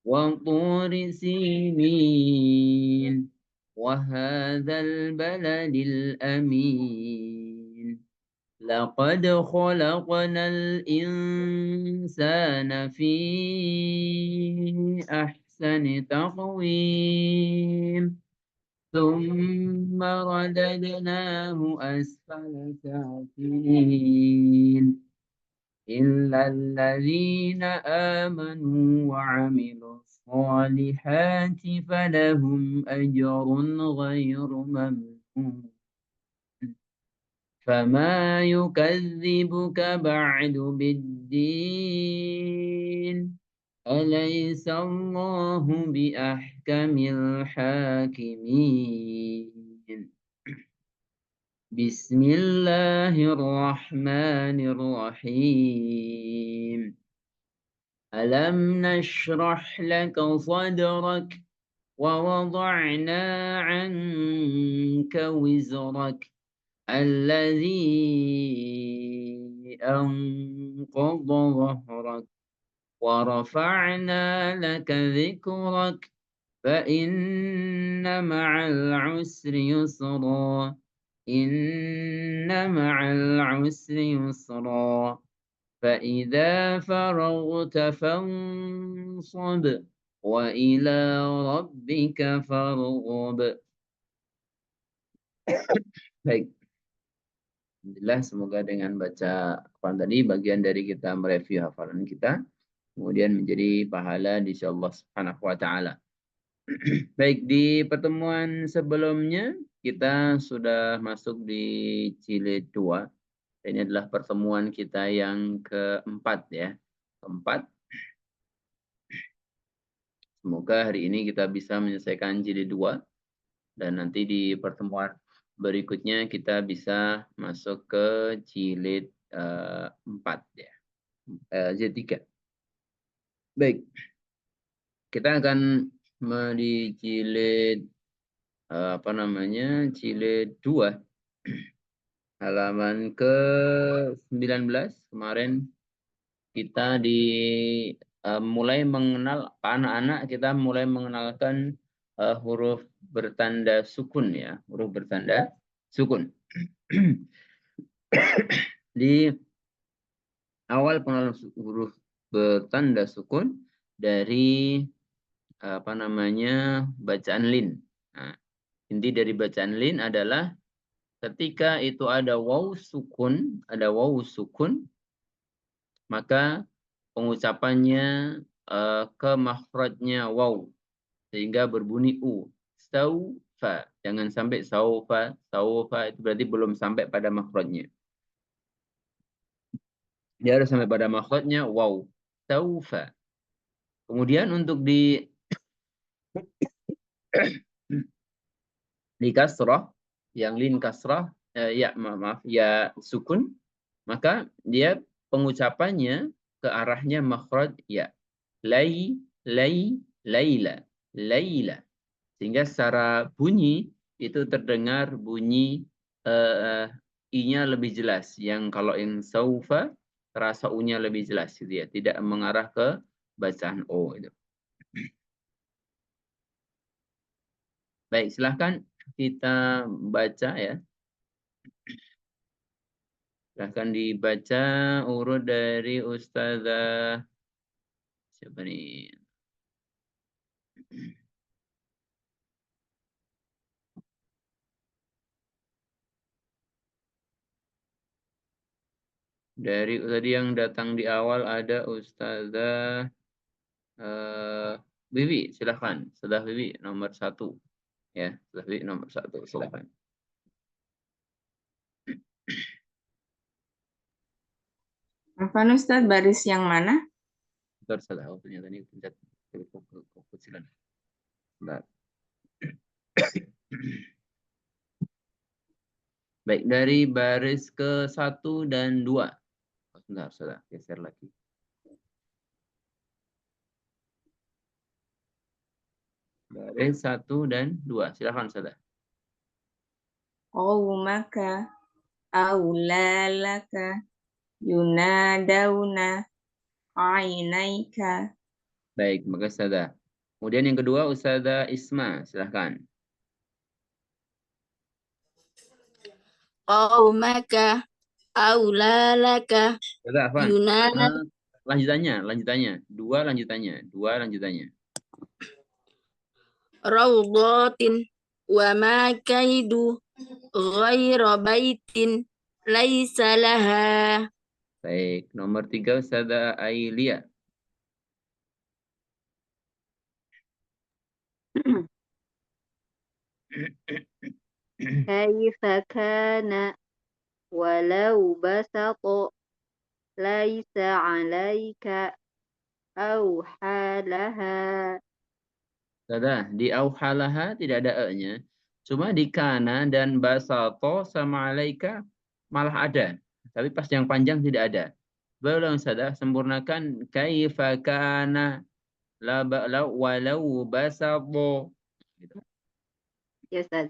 وطور سينين وهذا البلد الأمين لقد خلقنا الإنسان في أحسن تقويم ثم رددناه أسفل سافلين إلا الذين آمنوا وعملوا الصالحات فلهم أجر غير ممنون فما يكذبك بعد بالدين أليس الله بأحكم الحاكمين بسم الله الرحمن الرحيم ألم نشرح لك صدرك ووضعنا عنك وزرك الذي أنقض ظهرك ورفعنا لك ذكرك فإن مع العسر يسرا إن مع العسر يسرا فإذا فرغت فانصب وإلى ربك فارغب. Baik, alhamdulillah semoga dengan baca Quran tadi bagian dari kita mereview hafalan kita kemudian menjadi pahala di sisi Allah Subhanahu wa taala. Baik, di pertemuan sebelumnya kita sudah masuk di jilid 2. Ini adalah pertemuan kita yang keempat ya. Keempat. Semoga hari ini kita bisa menyelesaikan jilid 2 dan nanti di pertemuan berikutnya kita bisa masuk ke jilid 4 ya. Jilid 3. Baik. Kita akan di jilid jilid 2 halaman ke-19. Kemarin kita mulai mengenal anak-anak, kita mulai mengenalkan huruf bertanda sukun ya, huruf bertanda sukun. Di awal pengenalan huruf bertanda sukun dari bacaan lin. Nah, inti dari bacaan lin adalah ketika itu ada waw sukun, maka pengucapannya ke makhrajnya waw sehingga berbunyi u. Saufa, jangan sampai saufa itu berarti belum sampai pada makhrajnya. Dia harus sampai pada makhrajnya waw. Saufa. Kemudian untuk di kasrah, yang lin kasrah, ya sukun, maka dia pengucapannya ke arahnya makhraj ya. Laila. Sehingga secara bunyi itu terdengar bunyi i-nya lebih jelas. Yang kalau yang saufa terasa u-nya lebih jelas gitu ya, tidak mengarah ke bacaan o itu. Baik, silahkan kita baca ya. Silahkan dibaca urut dari Ustazah siapa nih? Dari tadi yang datang di awal ada Ustazah Bibi, silahkan. Ustazah Bibi nomor 1. Ya, Ustazah Bibi nomor 1, silahkan. Afwan Ustaz, baris yang mana? Bentar, salah. Oh, ternyata ini pencet kecilan. Bentar. Baik, dari baris ke-1 dan 2. Oh, sebentar, salah. Geser lagi. Baris 1 dan 2. Silahkan, salah. Qaumaka aulalaka yunadawna ainaika Baik, maka Ustazah. Kemudian yang kedua Ustazah Isma, silahkan. Qaumaka aulalaka Ustazah Afwan. yunad Lanjutannya. Dua lanjutannya. rawdatin wa ma kaidu ghaira baitin laisa laha. Baik, nomor 3 Ustazah Ailia. Kaifa kana walau basata laisa alaika au halaha. Ustazah, di auhalaha tidak ada e-nya. Cuma di kana dan basato sama alaika malah ada. Tapi pas yang panjang tidak ada. Berulang Ustazah, sempurnakan kaifa kana walau basato. Gitu. Ya Ustaz.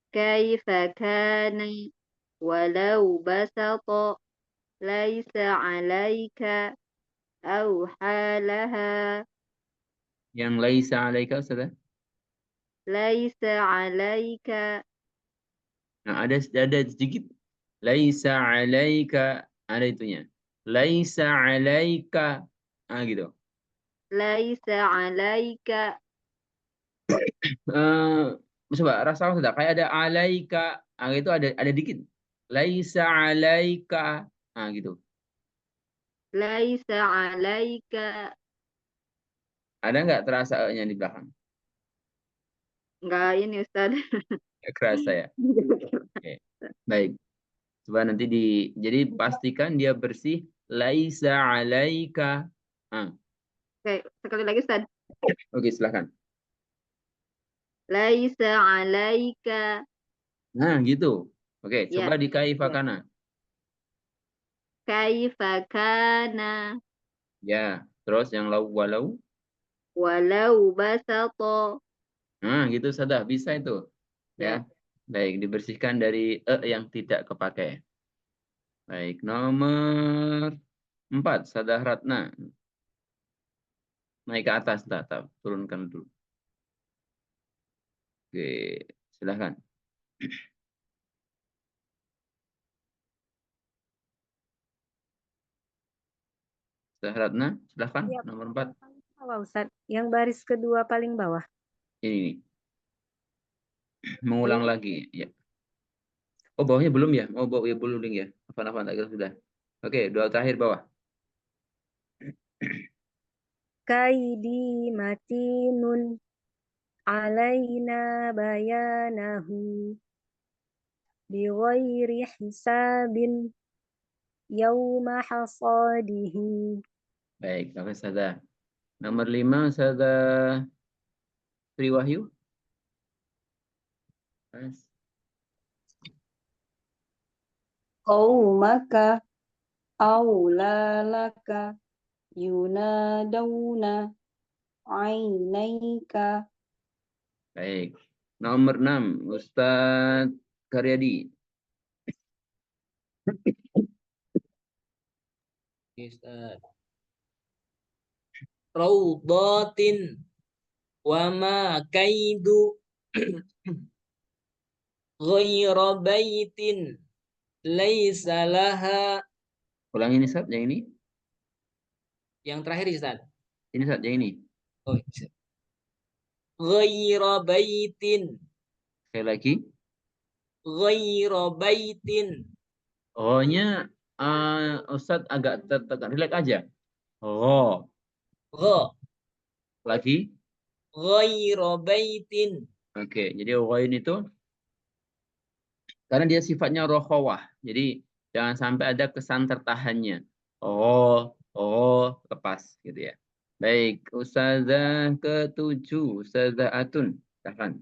Kaifa kana walau basata laisa alaika au halaha. Yang laisa alaika Ustazah. Laisa alaika. Nah, ada sedikit. Laisa alaika. Ada itunya. Laisa alaika. Ah, gitu. Laisa alaika. Coba rasa sudah kayak ada alaika. Ah, itu ada dikit. Laisa alaika. Ah, gitu. Laisa alaika. Ada nggak terasa e-nya di belakang? Enggak ini Ustaz. Nggak kerasa ya. Oke. Baik. Coba nanti jadi pastikan dia bersih. Laisa alaika. Ah, Oke, sekali lagi Ustaz. oke, silakan. Laisa alaika. Nah, gitu. Oke, Ya, coba di ya. kaifakana. Kaifa kana Ya, terus yang walau. walau basata. Nah, gitu sudah bisa itu. Ya. Ya. Baik, dibersihkan dari e yang tidak kepakai. Baik, nomor 4, Sadah Ratna. Naik ke atas, tak, turunkan dulu. Oke, silahkan. Sadah Ratna, silahkan. Ya, Nomor 4. bawah Ustaz. Yang baris kedua paling bawah. Ini nih. Mengulang Belum. lagi. Ya. Oh, bawahnya belum ya? Oh, bawahnya belum ya. Apa-apa, tak kira sudah. Oke, dua terakhir bawah. Kaidi matinun alaina bayanahu bighairi hisabin yawma hasadihi. Baik, sampai Sadah. Nomor 5, Sadah Sri Wahyu. Mas. Qaumaka aulalaka yunadawna ainaika. Baik. Nomor 6, Ustadz Karyadi. Ustaz. Raudhatin wa ma kaidu ghaira baitin laisa laha. Ulangi ini, Ustadz, yang ini. Yang terakhir Ustaz. Ini, Ustadz, yang ini. Oh, ghaira baitin. Sekali lagi. Ghaira baitin. Oh-nya Ustadz agak tertekan. Relax aja. Oh. Gha. Lagi. Ghaira baitin. Oke, jadi ghain itu karena dia sifatnya rokhawah. Jadi jangan sampai ada kesan tertahannya. Lepas gitu ya. Baik, Ustazah ke-7, Ustazah Atun. Silahkan.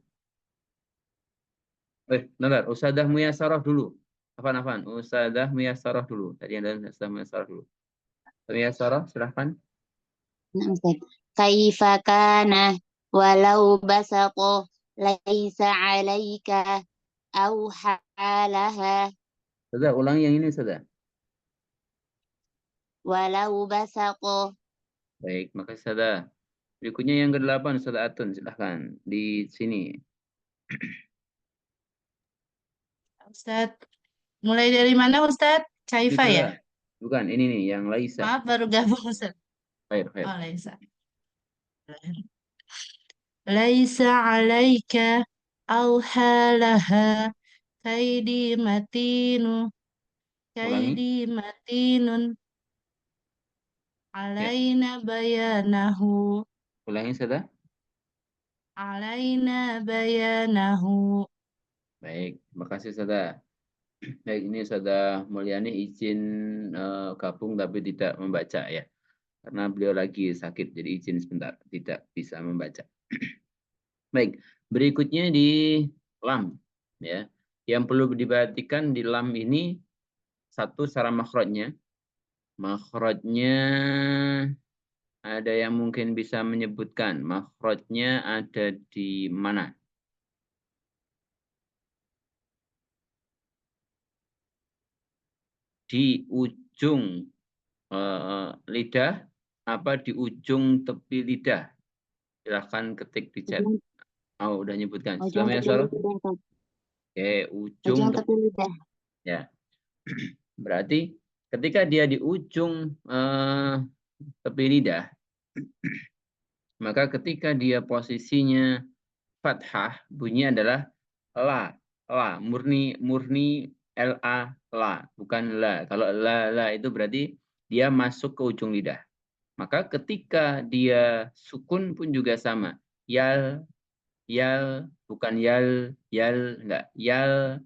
Bentar, Ustazah Muyasarah dulu. Afan. Ustazah Muyasarah dulu. Tadi ada Ustazah Muyasarah dulu. Muyasarah, silahkan. Nah, Ustaz. Kaifa kana walau basata laisa alaika au halaha. Ustazah, ulangi yang ini, Ustazah. Walau basata Baik, makasih Sada. Berikutnya yang ke-8, Ustaz Atun, silahkan. Di sini. Ustadz, mulai dari mana Ustadz? Ini Kaifa ya? Sada. Bukan, ini nih, yang Laisa. Maaf baru gabung Ustadz. Khair, khair. Oh, Laisa. Laisa alaika awhalaha kaidi matinu Ulangi. kaidi matinun Ya, alaina bayanahu ulangi Sada. alaina bayanahu. Baik, terima kasih Sada. Baik, ini Sada Mulyani izin gabung tapi tidak membaca ya. Karena beliau lagi sakit, jadi izin sebentar. Tidak bisa membaca. Baik, berikutnya di lam. Ya. Yang perlu diperhatikan di lam ini, satu secara makhrajnya. Makhrajnya ada yang mungkin bisa menyebutkan. Makhrajnya ada di mana? Di ujung lidah apa di ujung tepi lidah? Silahkan ketik di chat. Oh, udah nyebutkan. Ujung Silakan ya, tepi Soro. lidah, Ustaz. Oke, ujung Ujung tepi. tepi lidah. Ya. Berarti ketika dia di ujung tepi lidah, maka ketika dia posisinya fathah, bunyinya adalah la, murni la, la, bukan la. Kalau la itu berarti dia masuk ke ujung lidah. Maka ketika dia sukun pun juga sama. Yal, bukan yal, enggak. Yal.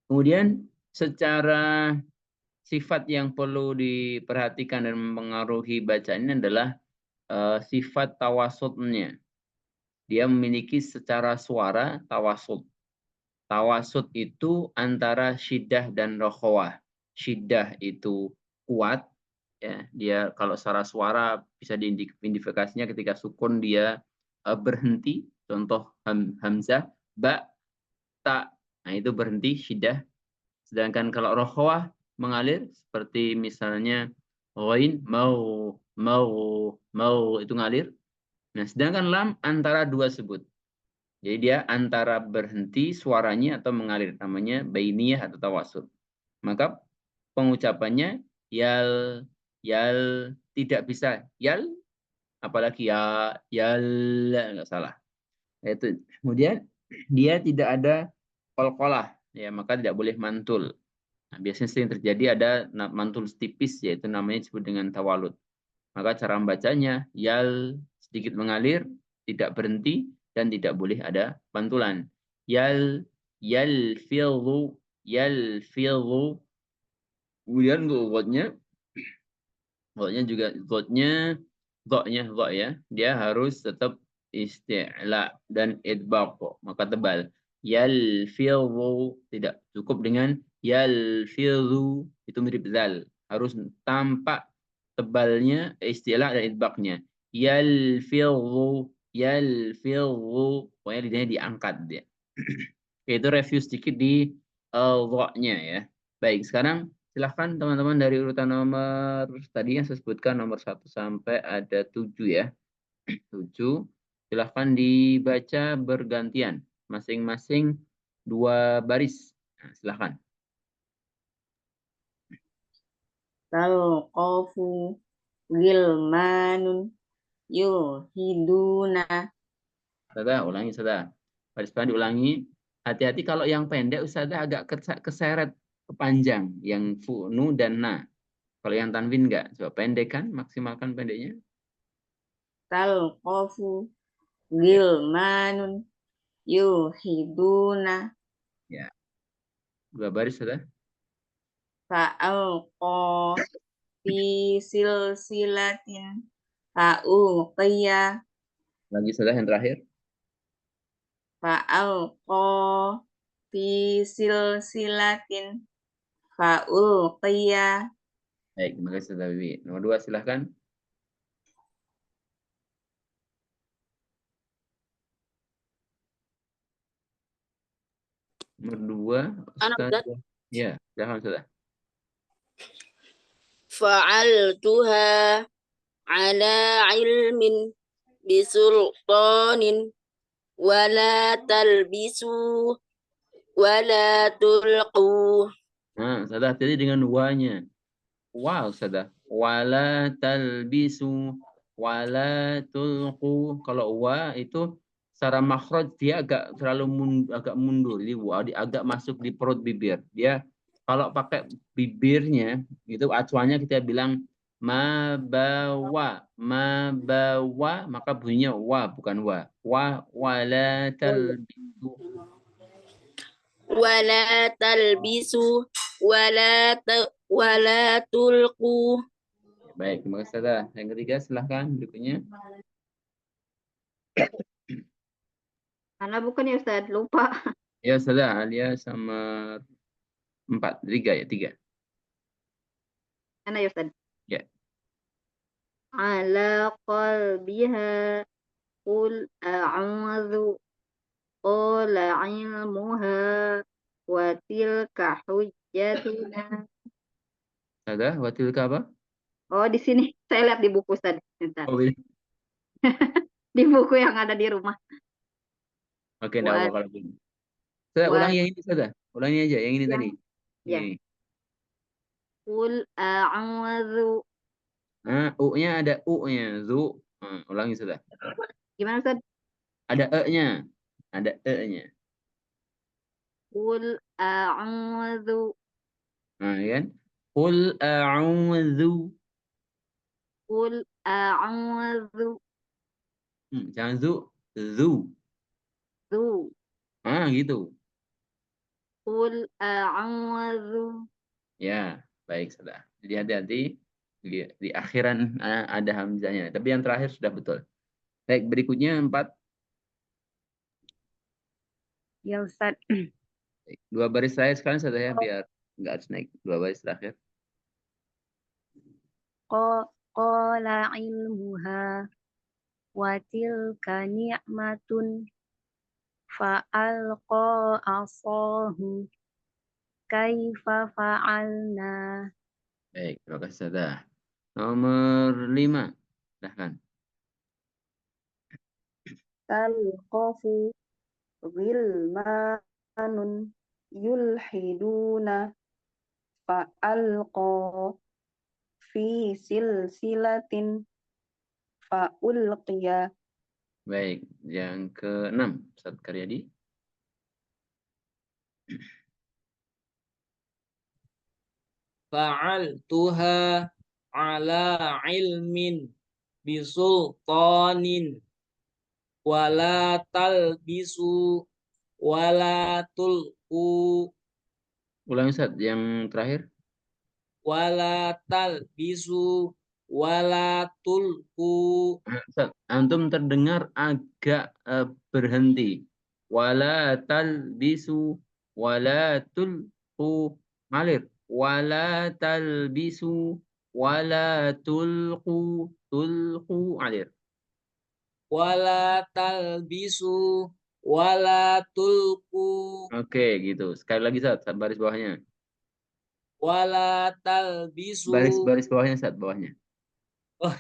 Kemudian secara sifat yang perlu diperhatikan dan mempengaruhi bacaan ini adalah sifat tawasudnya. Dia memiliki secara suara tawasud. Tawasud itu antara syiddah dan rokhawah. Syiddah itu kuat, ya. Dia kalau secara suara bisa diidentifikasinya ketika sukun dia berhenti. Contoh hamzah, ba, ta. Nah itu berhenti syiddah. Sedangkan kalau rokhawah mengalir seperti misalnya ghain, mau itu ngalir. Nah, sedangkan lam antara dua sebut. Jadi dia antara berhenti suaranya atau mengalir. Namanya bainiyah atau tawasul. Maka pengucapannya yal, tidak bisa yal, apalagi ya, yal, nggak salah. Itu. Kemudian dia tidak ada qalqalah, ya, maka tidak boleh mantul. Nah, biasanya sering terjadi ada mantul tipis, yaitu namanya disebut dengan tawalud. Maka cara membacanya, yal sedikit mengalir, tidak berhenti, dan tidak boleh ada pantulan. Yal, yalfidhu. Kemudian godnya juga godnya ya. Dia harus tetap isti'la dan idbaq, maka tebal. Yalfidhu, tidak cukup dengan yalfidhu, itu mirip zal. Harus tampak tebalnya istilah dan idbaqnya. Yalfidhu, pokoknya lidahnya diangkat dia. Itu review sedikit di dha-nya ya. Baik, sekarang silahkan teman-teman dari urutan nomor tadi yang saya sebutkan nomor 1 sampai ada 7 ya. 7. Silahkan dibaca bergantian. Masing-masing 2 baris. Nah, silahkan. Talqafu gilmanun yuhiduna. Ustazah, ulangi Ustazah. Baris depan diulangi. Hati-hati kalau yang pendek Ustazah agak keseret kepanjang. Yang fu, nu, dan na. Kalau yang tanwin enggak. Coba pendek kan, maksimalkan pendeknya. Talqafu Ya. gilmanun yuhiduna. Ya. 2 baris Ustazah. Fa'alqa fi silsilatin fa'uqiya. Lagi Ustazah yang terakhir. Fa'alqa fi silsilatin fa'ulqiya. Baik, terima kasih Ustazah Bibi. Nomor 2 silahkan. Nomor 2 Ustazah. Ya, silahkan Ustazah. fa'altuha ala ilmin bisultanin wala talbisu wala tulqu. Nah, sudah jadi dengan wa-nya. Wow, sudah. Wala talbisu wala tulqu. Kalau wa itu secara makhraj dia agak terlalu agak mundur. Jadi wa agak masuk di perut bibir. Dia kalau pakai bibirnya itu acuannya kita bilang ma bawa, maka bunyinya wa bukan wa. Wala talbisu. Wala talbisu wala tulqu. Baik, terima kasih Ustazah. Yang ketiga silahkan berikutnya. Mana bukan ya Ustaz? Lupa. Ya Ustazah, Alia sama 4, 3 ya, 3. Mana ya Ustaz? Ya. Ala qalbiha qul a'udzu qala ilmuha wa tilka hujjatuna. Ustazah, watilka apa? Oh, di sini saya lihat di buku Ustaz. Bentar. Oh, ini. Di buku yang ada di rumah. Oke, enggak apa Wa kalau begini. Ustazah, wa ulangi yang ini Ustazah. Ulangi aja yang ini yang tadi. ya. Ini. Qul a'udzu. Nah, U-nya ada U-nya, zu. Nah, ulangi Ustazah. Gimana Ustaz? Ada E-nya. Ada E-nya. Qul a'udzu. Nah, kan? Qul a'udzu. Qul a'udzu. Jangan zu, zu. Zu. Ah, gitu. Qul a'udzu. Ya, baik sudah. Jadi hati-hati di akhiran ada hamzahnya. Tapi yang terakhir sudah betul. Baik, berikutnya 4. Ya Ustaz. Baik, 2 baris terakhir sekalian sudah ya, biar nggak harus naik. 2 baris terakhir. Qala ilmuha wa tilka ni'matun fa'alqa asahu kaifa fa'alna. Baik, terima kasih sudah. Nomor 5. Silahkan. Talqafu ghilmanun yulhiduna fa'alqa fi silsilatin fa'ulqiya. Baik, yang ke-6. Ustaz Karyadi. Fa'altuha ala ilmin bisultanin wala talbisu wala tulqu Ulangi Ustaz, yang terakhir. wala talbisu wala tulqu. Ustaz, antum terdengar agak berhenti. Wala talbisu wala tulqu. Ngalir. Wala talbisu wala tulqu. Tulqu ngalir. Wala talbisu wala tulqu Oke, gitu. Sekali lagi Ustaz, baris bawahnya. wala talbisu. Baris bawahnya Ustaz, bawahnya. Oh,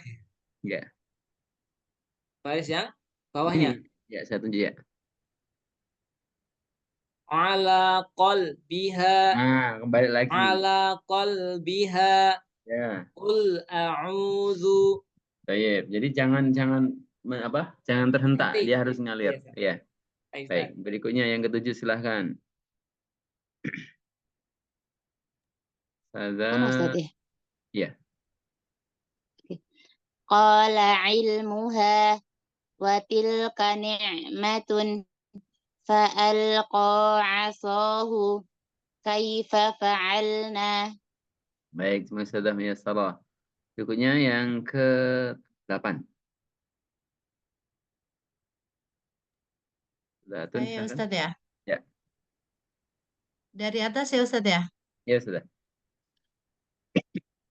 Ya. baris yang bawahnya. Ya, saya tunjuk ya. Ala qalbiha Nah, kembali lagi. ala qalbiha Ya. qul a'udzu. Baik. Jadi jangan Jangan terhentak, Berhenti. dia harus ngalir. Iya, Ya. Baik, berikutnya yang ke-7 silahkan. Mana Ustaz ya? Iya. Qala ilmuha wa tilka ni'matun fa'alqa 'asahu kaifa fa'alna. Baik, semua sudah salah. Berikutnya yang ke-8. Saya Ustadz ya. Ya. Dari atas ya Ustadz ya. Ya, sudah.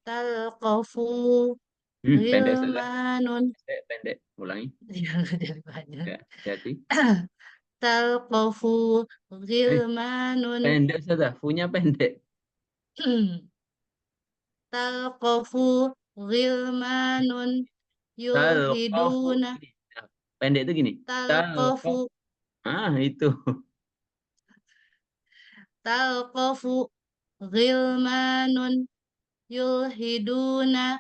Talqafu Pendek sudah. ghilmanun. Pendek. Ulangi. Dari banyak. Ya, hati. Talqafu ghilmanun. Pendek sudah. Punya pendek. talqafu ghilmanun Talqafu. yulhiduna Gini. Nah, pendek itu gini. talqafu Itu. talqafu ghilmanun yulhiduna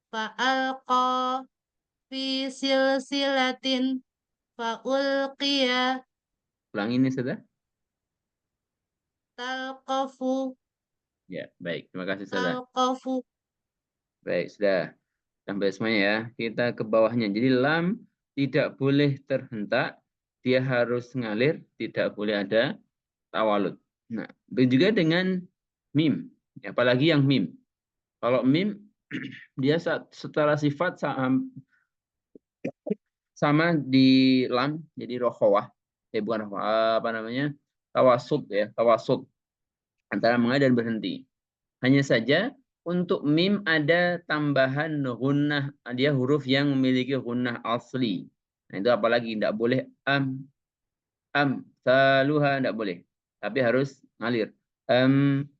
fa'alqa fi silsilatin fa'ulqiya Ulangi ini sudah. talqafu Ya, baik. Terima kasih sudah. talqafu. Baik, sudah. Sampai semuanya ya. Kita ke bawahnya. Jadi lam tidak boleh terhentak. Dia harus ngalir. Tidak boleh ada tawalud. Nah, begitu juga dengan mim. Apalagi yang mim. Kalau mim, dia secara sifat sama di lam. Jadi rokhawah. Bukan rokhawah. Apa namanya? Tawasud ya. Tawasud. Antara mengalir dan berhenti. Hanya saja untuk mim ada tambahan gunnah, dia huruf yang memiliki gunnah asli. Nah, itu apalagi tidak boleh saluha tidak boleh. Tapi harus ngalir. Am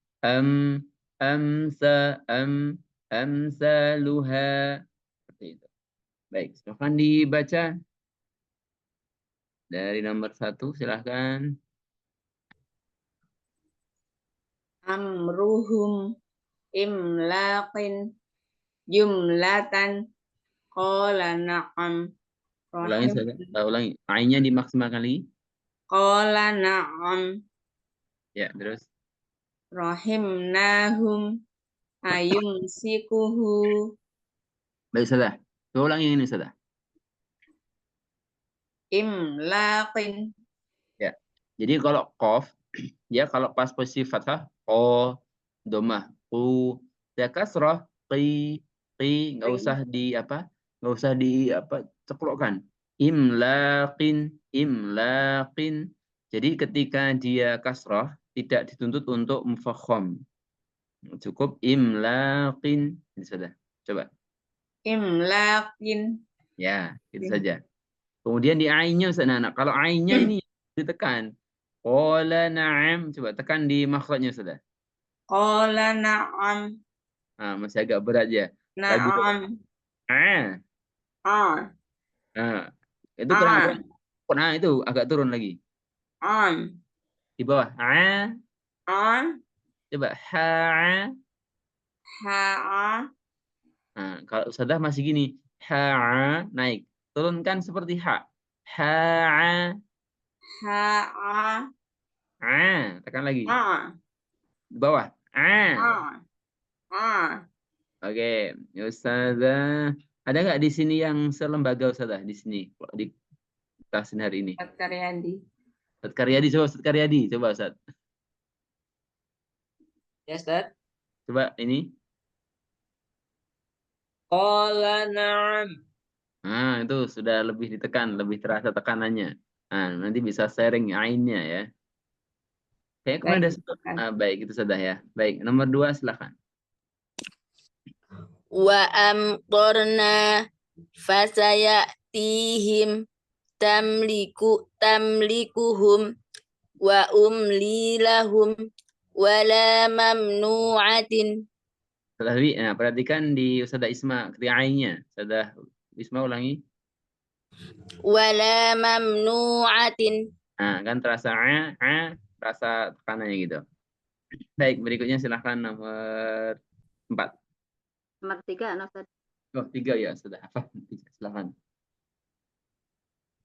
saluha. Seperti itu. Baik, silakan dibaca dari nomor 1, silahkan. Amruhum imlaqin jumlatan qala na'am Ulangi rahim saja. Ulangi. Ainnya dimaksimalkan lagi. qala na'am Ya, terus. rahimnahum ayumsikuhu Baik, sudah. Coba ulangi ini sudah. imlaqin. Ya. Jadi kalau qaf, ya kalau pas posisi fathah, o, domah, u, ya kasrah, qi, nggak usah di apa, ceklokkan. Imlaqin. Jadi ketika dia kasrah, tidak dituntut untuk mufakham. Cukup imlaqin. Ini sudah. Coba. Imlaqin. Ya, itu saja. Kemudian di ainnya, nah, kalau ainnya ini ditekan. Qala na'am. Coba tekan di makhrajnya sudah. Qala na'am. Nah, masih agak berat ya. Lagi coba. Na'am. Ah. Nah, itu kurang apa? Nah, itu agak turun lagi. Di bawah. Coba. Nah, kalau sudah masih gini. Naik. Turunkan seperti ha. Tekan lagi. Di bawah. Oke, Ustazah. Ada nggak di sini yang selembaga Ustazah di sini di kelas hari ini? Ustaz Karyadi. Ustaz Karyadi, coba Ustaz Karyadi, coba Ustaz. Ya, Ustaz. Coba ini. Qala na'am. Nah, itu sudah lebih ditekan, lebih terasa tekanannya. Nah, nanti bisa sharing ainnya ya. Kayaknya kemarin ada baik, itu sudah ya. Baik, nomor 2 silakan. Wa amtorna fasayatihim tamlikuhum wa umli lahum wala mamnu'atin. Nah, perhatikan di Ustazah Isma, ketika ainnya. Ustazah Isma ulangi. Wala mamnu'atin. Nah, kan terasa terasa tekanannya gitu. Baik, berikutnya silakan nomor 4. Nomor 3, Ustaz. Oh, 3 ya, sudah hafal. Silakan.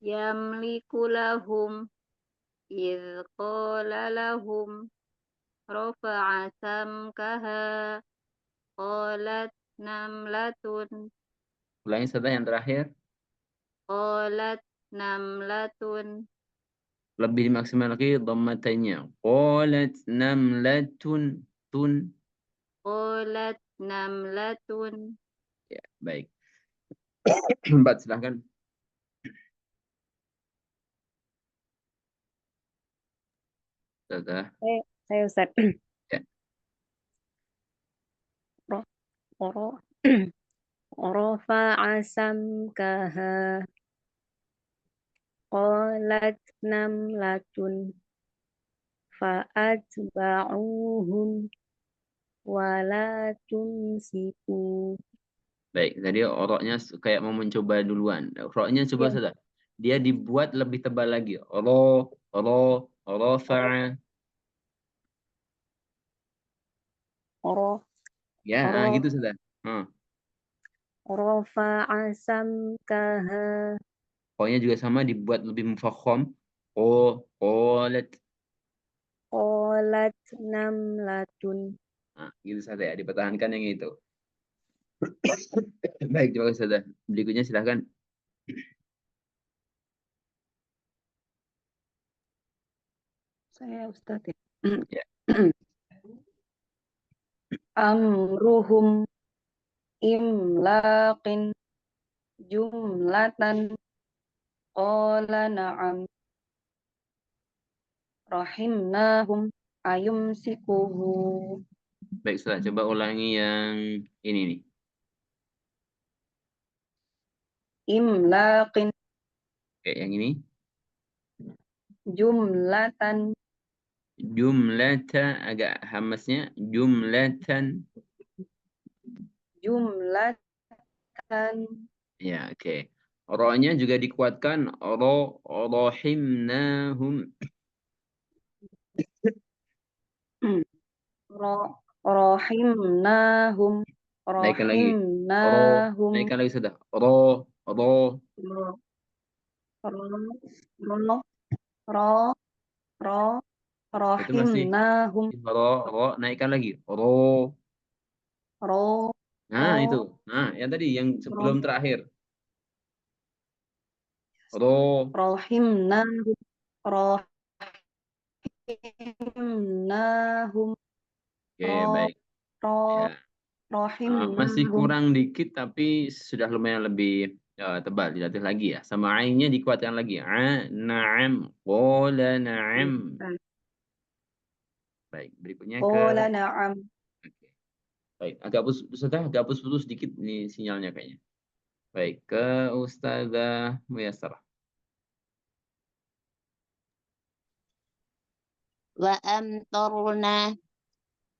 Yamliku lahum idh qala lahum rafa'a samkaha qalat namlatun Ulangi sudah yang terakhir. qalat namlatun Lebih maksimal lagi dhammatanya. Qalat namlatun tun. qalat namlatun. Ya, baik. 4 silakan. Sudah. Saya Ustaz. Ya. Rafa'a samkaha qalat namlatun fa'atba'uhum wala tumsiku. Baik, tadi roknya kayak mau mencoba duluan. Roknya coba Ya, saja. Dia dibuat lebih tebal lagi. Rafa'a. oro, Ya, oro, gitu sudah. rofa'a samkaha. Pokoknya juga sama dibuat lebih mufakham. Qalat. Qalat namlatun. Nah, gitu saja ya, dipertahankan yang itu. Baik, coba sudah. Berikutnya silahkan. Saya Ustaz ya. Ya. Amruhum imlaqin jumlatan qala na'am rahimnahum ayumsikuhu Baik, sudah. Coba ulangi yang ini nih. imlaqin Oke, yang ini. jumlatan Jumlatan, agak hamasnya. Jumlatan. Ya, oke. Ro-nya juga dikuatkan. Rohimnahum. rahimnahum Naikkan lagi. Ro. rahimnahum Naikkan lagi sudah. Ro. Ro. ro ro ro ro Itu masih rahimnahum ro. Ro. Naikkan lagi. Ro. ro Nah, itu. ro Nah, yang tadi. Yang sebelum ro terakhir. Ro. rahimnahum rahimnahum Oke, ro baik. ro Ya. Masih rahimnahum kurang dikit, tapi sudah lumayan lebih tebal. Dilatih lagi ya. Sama ainnya dikuatkan lagi. Na'am. Qala na'am. Baik, berikutnya ke... qala na'am Oke. Baik, agak putus-putus sedikit nih sinyalnya kayaknya. Baik, ke Ustazah Muyassarah. Wa amtarna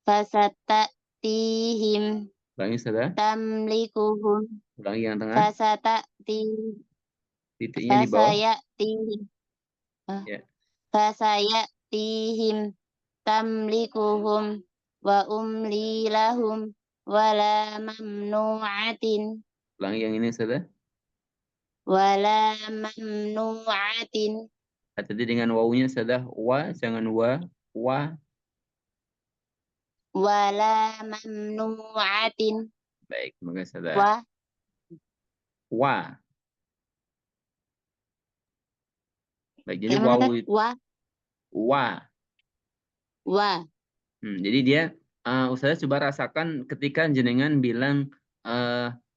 fasata'tihim Ulangi, Ustazah. tamlikuhum Ulangi yang tengah. fasata'tihim Titiknya di bawah. Ya. fasayatihim tamlikuhum wa umli lahum wala mamnu'atin Ulangi yang ini, Ustazah. wala mamnu'atin Hati-hati dengan wawunya, Ustazah. Wa, jangan wa. Wa. wala mamnu'atin Baik, maka Ustazah. wa Wa. Baik, jadi yang mana wawu kan itu. wa Wa. Jadi dia, Ustazah coba rasakan ketika jenengan bilang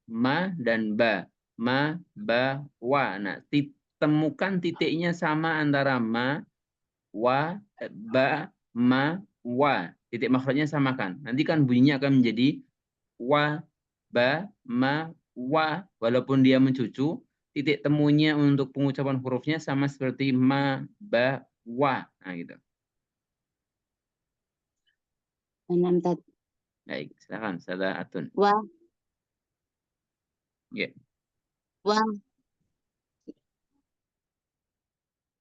ma dan ba. Ma, ba, wa. Nah, temukan titiknya sama antara ma, wa, ba, ma, wa. Titik makhrajnya samakan. Nanti kan bunyinya akan menjadi wa, ba, ma, wa. Walaupun dia mencucu, titik temunya untuk pengucapan hurufnya sama seperti ma, ba, wa. Nah, gitu. Baik, silakan Ustazah Atun. wa Ya, wa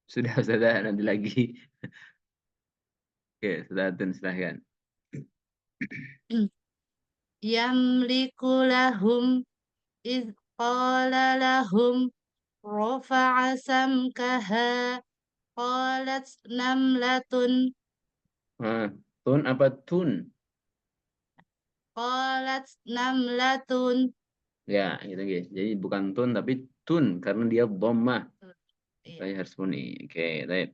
sudah Ustazah, nanti lagi. Oke, Ustazah Atun silahkan. Yamliku lahum iz qala lahum rafa'a samkaha qalat namlatun Tun apa tun? qalat namlatun. Ya, gitu guys. Jadi bukan tun tapi tun karena dia dhammah. Iya. Saya harus muni. Oke, baik.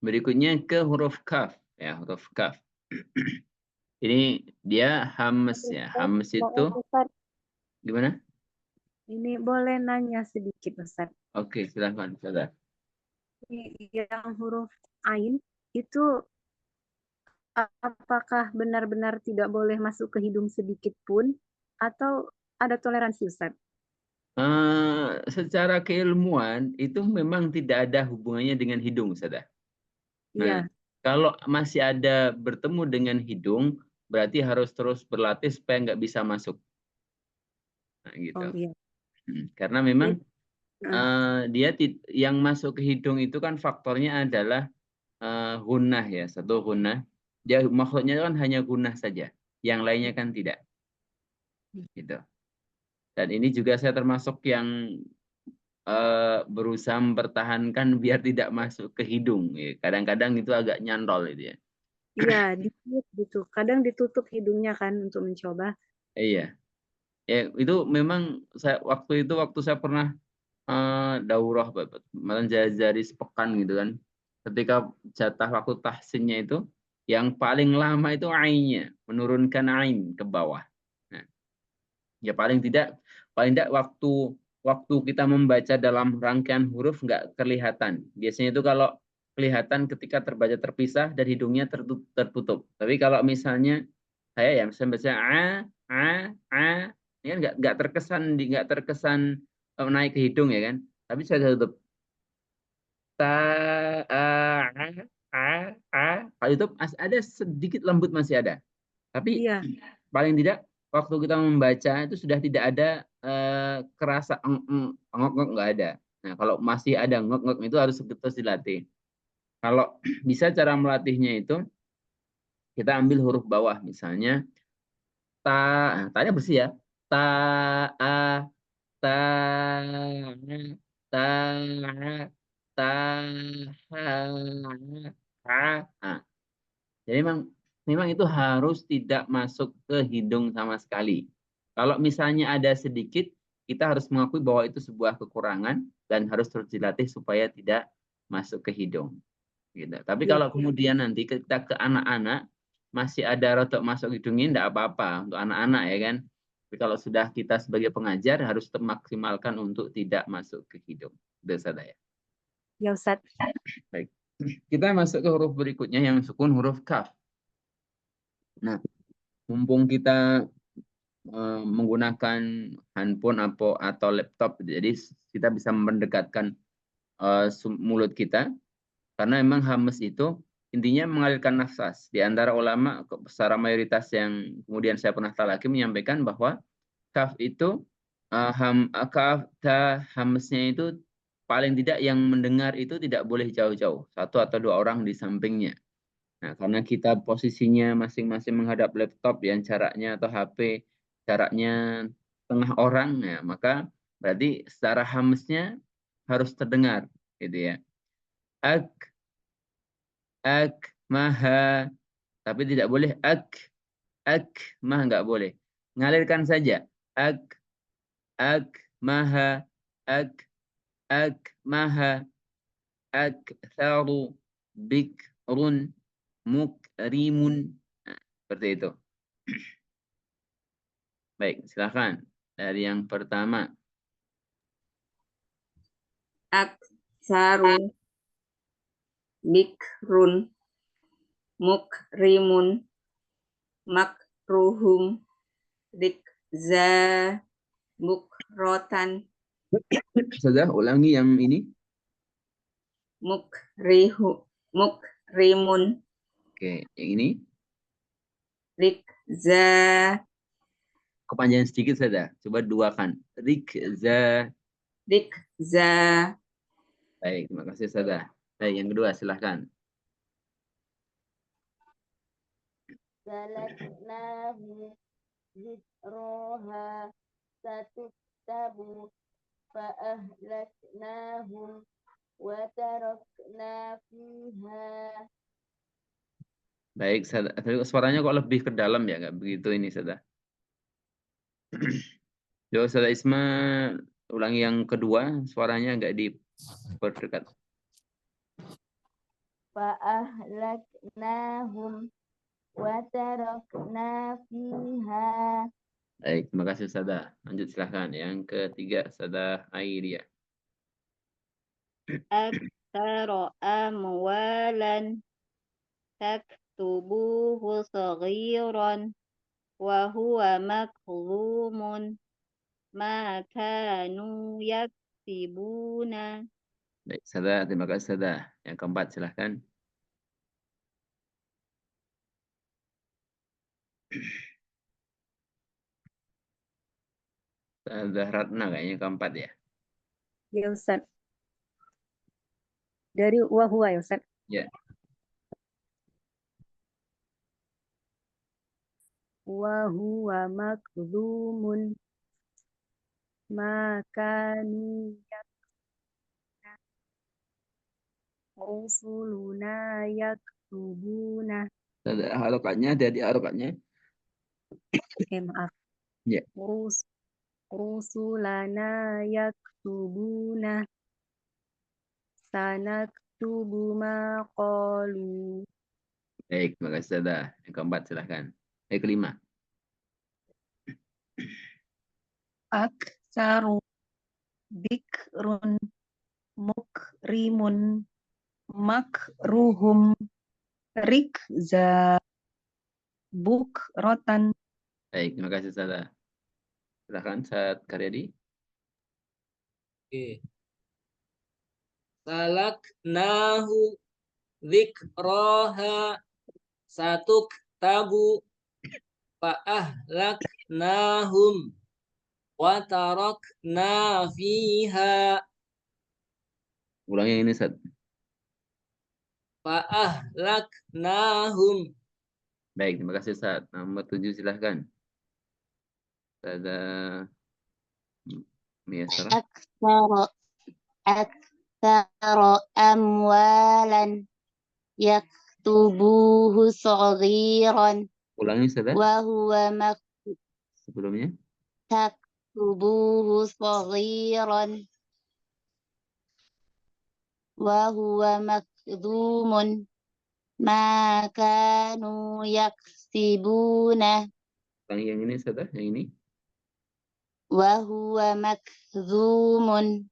Berikutnya ke huruf kaf. Ya, huruf kaf. Ini dia hamas ya. Hamas itu Ustaz, gimana? ini boleh nanya sedikit Ustaz. Oke, silahkan Ustazah. Yang huruf ain itu apakah benar-benar tidak boleh masuk ke hidung sedikit pun atau ada toleransi Ustaz? Secara keilmuan itu memang tidak ada hubungannya dengan hidung, Ustazah. Iya. Kalau masih ada bertemu dengan hidung, berarti harus terus berlatih supaya nggak bisa masuk. Nah, gitu. Oh iya. Karena memang Jadi, yang masuk ke hidung itu kan faktornya adalah gunnah ya, satu gunnah. Dia maksudnya kan hanya gunnah saja, yang lainnya kan tidak. Gitu. Dan ini juga saya termasuk yang berusaha mempertahankan biar tidak masuk ke hidung. Ya, kadang-kadang itu agak nyantol itu ya. iya, dikit gitu. Kadang ditutup hidungnya kan untuk mencoba. Iya. Ya, itu memang waktu saya pernah daurah malah jari sepekan gitu kan. Ketika jatah waktu tahsinnya itu yang paling lama itu ainnya, menurunkan ain ke bawah. Nah, ya paling tidak waktu kita membaca dalam rangkaian huruf nggak kelihatan. Biasanya itu kalau kelihatan ketika terbaca terpisah dan hidungnya tertutup. Tapi kalau misalnya saya baca a ini kan nggak terkesan naik ke hidung ya kan. Tapi saya tutup ta kalau itu ada sedikit lembut masih ada. Tapi Iya, paling tidak waktu kita membaca itu sudah tidak ada kerasa ngok nggak ada. Nah, kalau masih ada ngok itu harus terus dilatih. Kalau bisa cara melatihnya itu kita ambil huruf bawah misalnya ta, nah, tanya bersih ya. Ta a ta ta ta ha. Nah, jadi memang itu harus tidak masuk ke hidung sama sekali. Kalau misalnya ada sedikit, kita harus mengakui bahwa itu sebuah kekurangan dan harus terus dilatih supaya tidak masuk ke hidung. Gitu. Tapi iya. kalau kemudian nanti kita ke anak-anak, masih ada rotok masuk hidungnya, tidak apa-apa untuk anak-anak ya kan. Tapi kalau sudah kita sebagai pengajar harus maksimalkan untuk tidak masuk ke hidung. Itu saja ya. Ya Ustadz. Baik. Kita masuk ke huruf berikutnya yang sukun huruf kaf. Nah, mumpung kita menggunakan handphone atau laptop, jadi kita bisa mendekatkan mulut kita, karena memang hamas itu intinya mengalirkan nafas. Di antara ulama, secara mayoritas yang kemudian saya pernah talaki menyampaikan bahwa kaf itu, kaf, ta, hamasnya itu paling tidak yang mendengar itu tidak boleh jauh-jauh, satu atau dua orang di sampingnya. Nah, karena kita posisinya masing-masing menghadap laptop yang jaraknya atau HP jaraknya setengah orang, ya, maka berarti secara hamsnya harus terdengar, gitu ya. Ak, maha, tapi tidak boleh ak, mah nggak boleh. Ngalirkan saja. Ak, maha, ak, maha, aktsaru, bikrun, mukrimun. Nah, seperti itu. Baik, silakan. Dari yang pertama. Aksaru, bikrun, mukrimun, makruhum, rikza, bukrotan, Sudah, ulangi yang ini. mukrimun, Oke, yang ini. rikza, Kepanjangan sedikit saja. Coba duakan. Rikza. rikza, Baik, terima kasih saja. Baik, yang kedua silahkan. Salaknahu zikroha satuktabu fa'ahlaknahum wa tarakna fiha. Baik, suaranya kok lebih ke dalam ya, nggak begitu ini saja. Coba Sada Isma ulangi yang kedua, suaranya agak diperdekat. Fa'ahlaknahum wa tarakna fiha. Baik, terima kasih Sada. Lanjut silahkan. Yang ketiga, Sada Airia. Aktsara amwalan taktubuhu saghiran wa huwa makzumun ma kanu yaktibuna. Baik, Sada, terima kasih Sada. Yang keempat silahkan. Ustazah Ratna kayaknya keempat ya. Ya Ustaz. Dari wa huwa ya Ustaz. Ya. Wa huwa makdhumun ma kanu rusuluna yaktubuna. Ada harokatnya, ada di harokatnya. Maaf. Ya. Rusulana yaktubuna sanaktubu ma qalu. Baik, terima kasih Ustazah. Yang keempat silahkan. Yang kelima. Aksaru bikrun mukrimun makruhum rikza bukrotan. Baik, terima kasih Ustazah. Silahkan Ustaz Karyadi. Oke. Salaknahu dzikraha satuk tabu fa'ahlaknahum wa tarakna fiha Ulangi ini Ustaz. fa'ahlaknahum. Baik, terima kasih Ustaz. Nomor 7 silahkan. Ustazah Miyasarah. Aktsara amwalan yaktubuhu saghiran Ulangi Ustazah wa huwa sebelumnya. maktubuhu saghiran wa huwa makdhumun ma kanu yaksibuna Ulangi yang ini Ustazah, yang ini. wa huwa makdhumun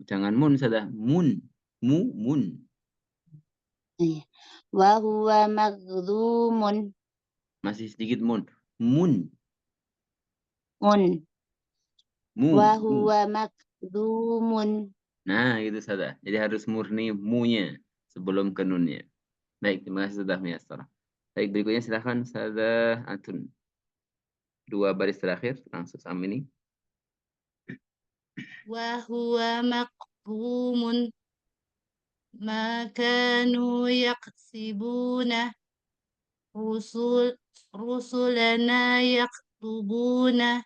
Jangan mun Ustazah. Mun. Mun. wa huwa makdhumun Masih sedikit mun. Mun. mun Mu. wa Mu. huwa makdhumun. Nah, itu Ustazah. Jadi harus murni mu-nya sebelum ke nun-nya. Baik, terima kasih Ustazah Miyasarah. Baik, berikutnya silahkan Ustazah Atun. 2 baris terakhir langsung sama ini. Wa huwa maqbumun ma kanu yaksibuna rusulana yaktubuna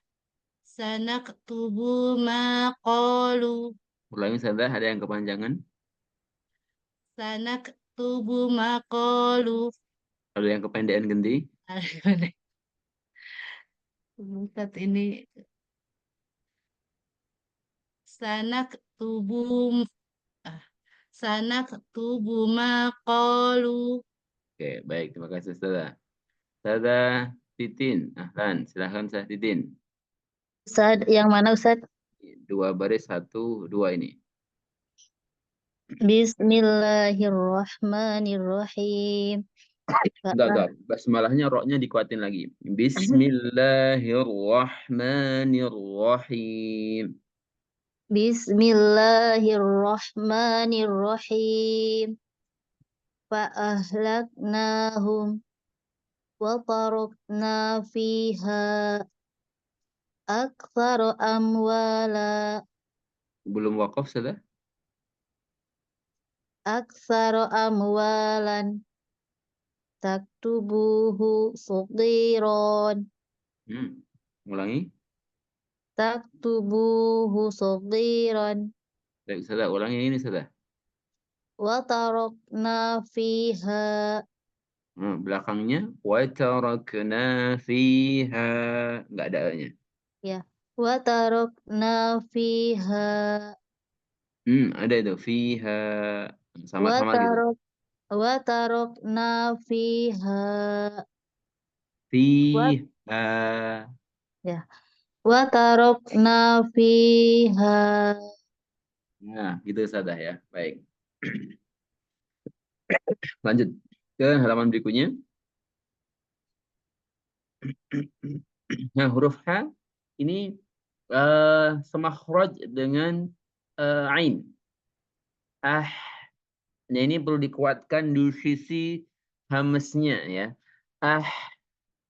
sanaktubu ma qalu Ulangi Ustazah, ada yang kepanjangan. sanaktubu ma qalu. Kalau yang kependekan ganti. Ustaz ini sanaktubu ma qalu. Oke, baik. Terima kasih Ustazah. Ustazah Titin. Ahlan, silahkan Ustazah Titin. Ustaz, yang mana Ustaz? 2 baris 1, 2 ini. Bismillahirrahmanirrahim. Enggak. Basmalahnya roknya dikuatin lagi. Bismillahirrahmanirrahim. Bismillahirrahmanirrahim. Fa'ahlaknahum wa tarakna fiha aktsara amwala Belum wakaf Ustazah? aktsara amwalan taktubuhu saghiran Ulangi. taktubuhu saghiran Baik Ustazah, ulangi ini Ustazah. wa tarakna fiha Belakangnya wa tarakna fiha. Enggak ada nya. ya wa tarakna fiha Ada itu fiha. wa Sama-sama gitu. tarakna fiha Fiha. ya wa tarakna fiha. Nah, gitu Ustazah ya. Baik. Lanjut ke halaman berikutnya. Nah, huruf H ini semakhraj dengan ain. Nah, ini perlu dikuatkan di sisi hamesnya ya.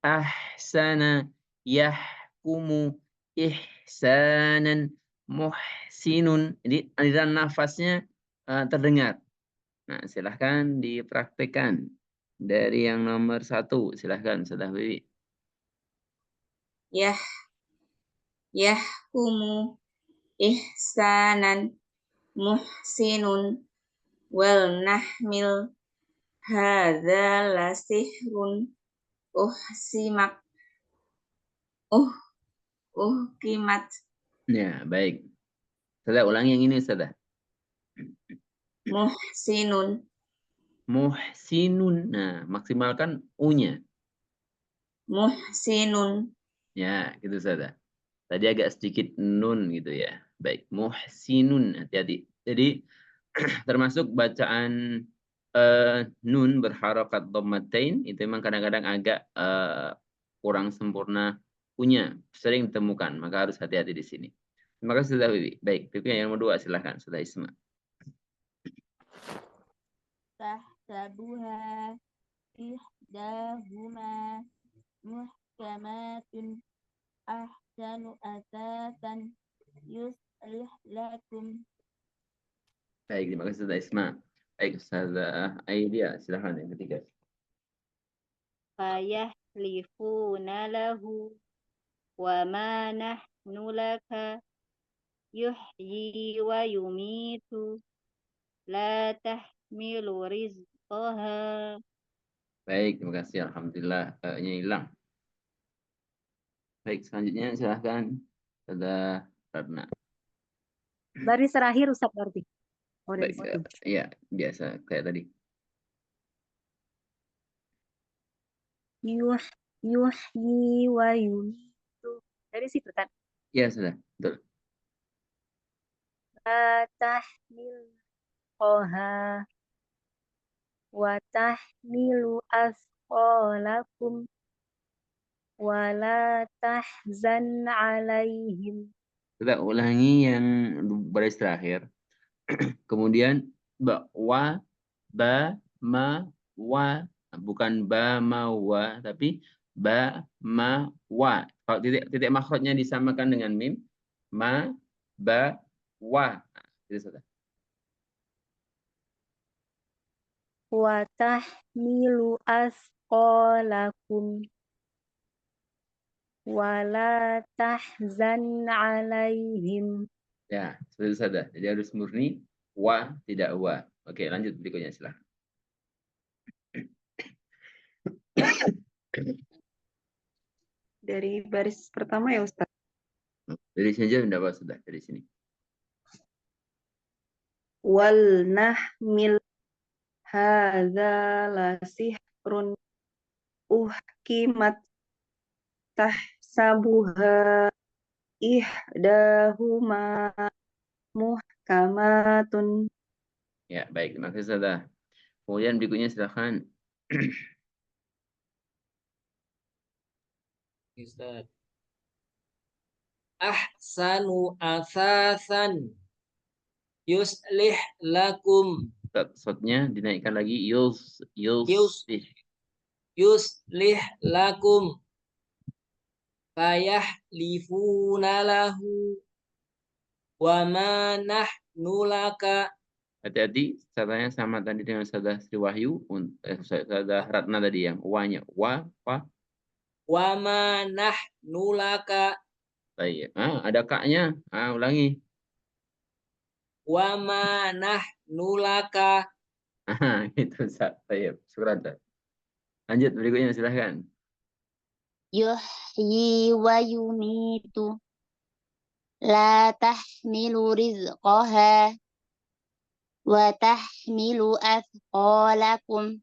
ahsana, yahkumu, ihsanan, muhsinun. Jadi aliran nafasnya terdengar. Nah, silahkan dipraktekkan. Dari yang nomor 1, silahkan Ustazah Wiwi. Yah, yahkumu, ihsanan, muhsinun, wal nahmil, hadza lasihrun, uhsimak, uhkimat, Ya, baik. Ustazah ulangi yang ini Ustazah. muhsinun, Muhsinun. Nah, maksimalkan U-nya. muhsinun, Ya, gitu Ustazah. Tadi agak sedikit nun gitu ya. Baik, muhsinun, hati-hati. Jadi termasuk bacaan nun berharokat dhammatain itu memang kadang-kadang agak kurang sempurna punya, sering ditemukan, maka harus hati-hati di sini. Terima kasih sudah Wiwi. Baik, berikutnya yang nomor 2 silahkan sudah Isma. tahsabuha ihdahuma muhkamatun ahsanu asasan yuslih lakum. Baik, terima kasih sudah Isma. Baik, Ustazah Aidia, silahkan yang ketiga. fayahlifuna lahu wa ma nahnu laka yuhyi wa yumitu la tahmilu rizqaha. Baik, terima kasih. Alhamdulillah, nya hilang. Baik, selanjutnya silahkan Ustazah Ratna. Baris terakhir Ustaz berarti. Oh, dari Baik, situ. ya biasa kayak tadi. Yuhyi wa yumitu. Dari situ kan. Ya sudah, betul. La tahmil qoha wa tahmilu asqalakum wa la tahzan alaihim. Kita ulangi yang baris terakhir. Kemudian wa, ba, ma, wa. Bukan ba, ma, wa, tapi ba, ma, wa. Kalau titik makhrajnya disamakan dengan mim, ma, ba, wa. Itu sudah. Wa tahmilu asqalakum wa la tahzan alaihim. Ya, seperti itu saja. Jadi harus murni wa, tidak wa. Oke, lanjut berikutnya silahkan. Dari baris pertama ya Ustaz. Dari sini aja tidak apa sudah dari sini. Wal nahmil hadza lasihrun uhkimat tahsabuha ihdahuma muhkamatun. Ya, baik. Terima kasih sudah. Kemudian berikutnya silahkan. Ustaz. Ahsanu asasan yuslih lakum. Shotnya dinaikkan lagi. Yuslih lakum fayahlifuna lahu wa ma nahnu laka. Hati-hati, caranya sama tadi dengan Ustazah Sri Wahyu, Ustazah Ratna tadi yang wa-nya. Wa. Wa ma nahnu laka. Baik. Ada ka-nya. Ulangi. Wa ma nahnu laka. Itu Ustaz. Baik, syukur. Lanjut berikutnya silahkan. Yuhyi wa yumitu la tahmilu rizqaha wa tahmilu athqalakum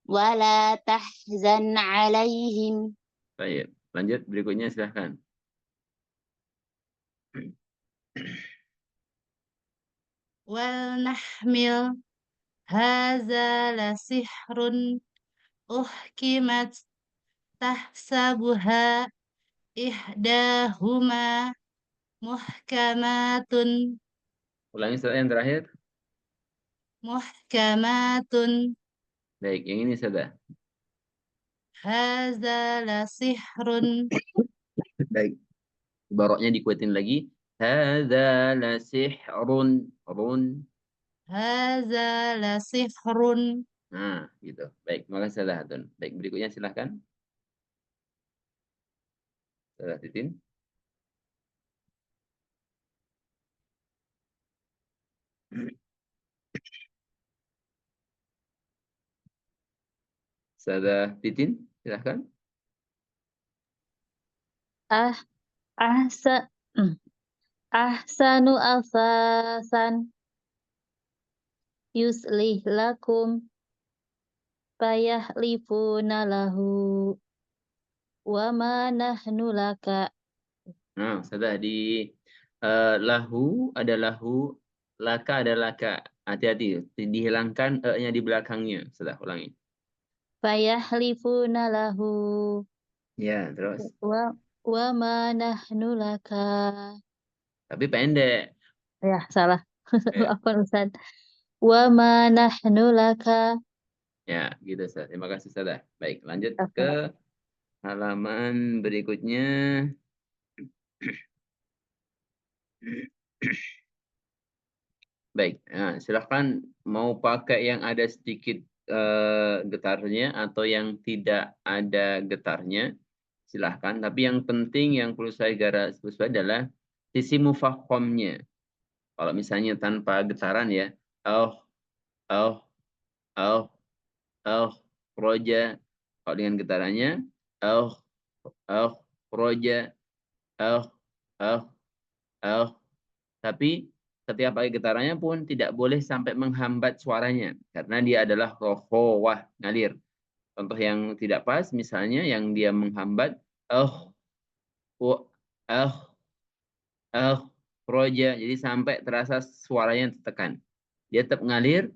wa la tahzan alaihim. Baik, lanjut berikutnya silahkan. Wal nahmil hadza lasihrun uhkimat tahsabuha ihdahuma muhkamatun Ulangi Ustaz yang terakhir. muhkamatun Baik, yang ini Ustazah. Hadza la sihrun. Baik. Baroknya dikuatin lagi. Hadza la sihrun. Run. Hadza la sihrun. Nah, gitu. Baik, makasih Salah Hatun. Baik, berikutnya silahkan. Salah Titin. Salah Titin, silahkan. Ah, ahsa, ahsanu asasan yuslih lakum fayahlifuna lahu wa ma nahnu laka. Nah, sudah di lahu ada lahu, laka ada laka. Hati-hati, dihilangkan e-nya di belakangnya. Sudah ulangi. Fayahlifuna lahu Ya, terus. wa ma nahnu laka. Tapi pendek. Ya, salah. Ya, Maafkan Ustaz. Wa ma nahnu laka. ya gitu. Ustaz. Terima kasih, Ustazah. Baik, lanjut Oke. ke halaman berikutnya. Baik, nah, silahkan mau pakai yang ada sedikit getarnya atau yang tidak ada getarnya, silahkan. Tapi yang penting yang perlu saya garis bawahi adalah sisi mufakhomnya. Kalau misalnya tanpa getaran ya, oh, oh, oh, roja. Kalau dengan getarannya, oh, roja, oh, oh. Tapi setiap pakai getarannya pun tidak boleh sampai menghambat suaranya. Karena dia adalah rohowah, ngalir. Contoh yang tidak pas, misalnya yang dia menghambat, oh, roja. Jadi sampai terasa suaranya tertekan. Dia tetap ngalir,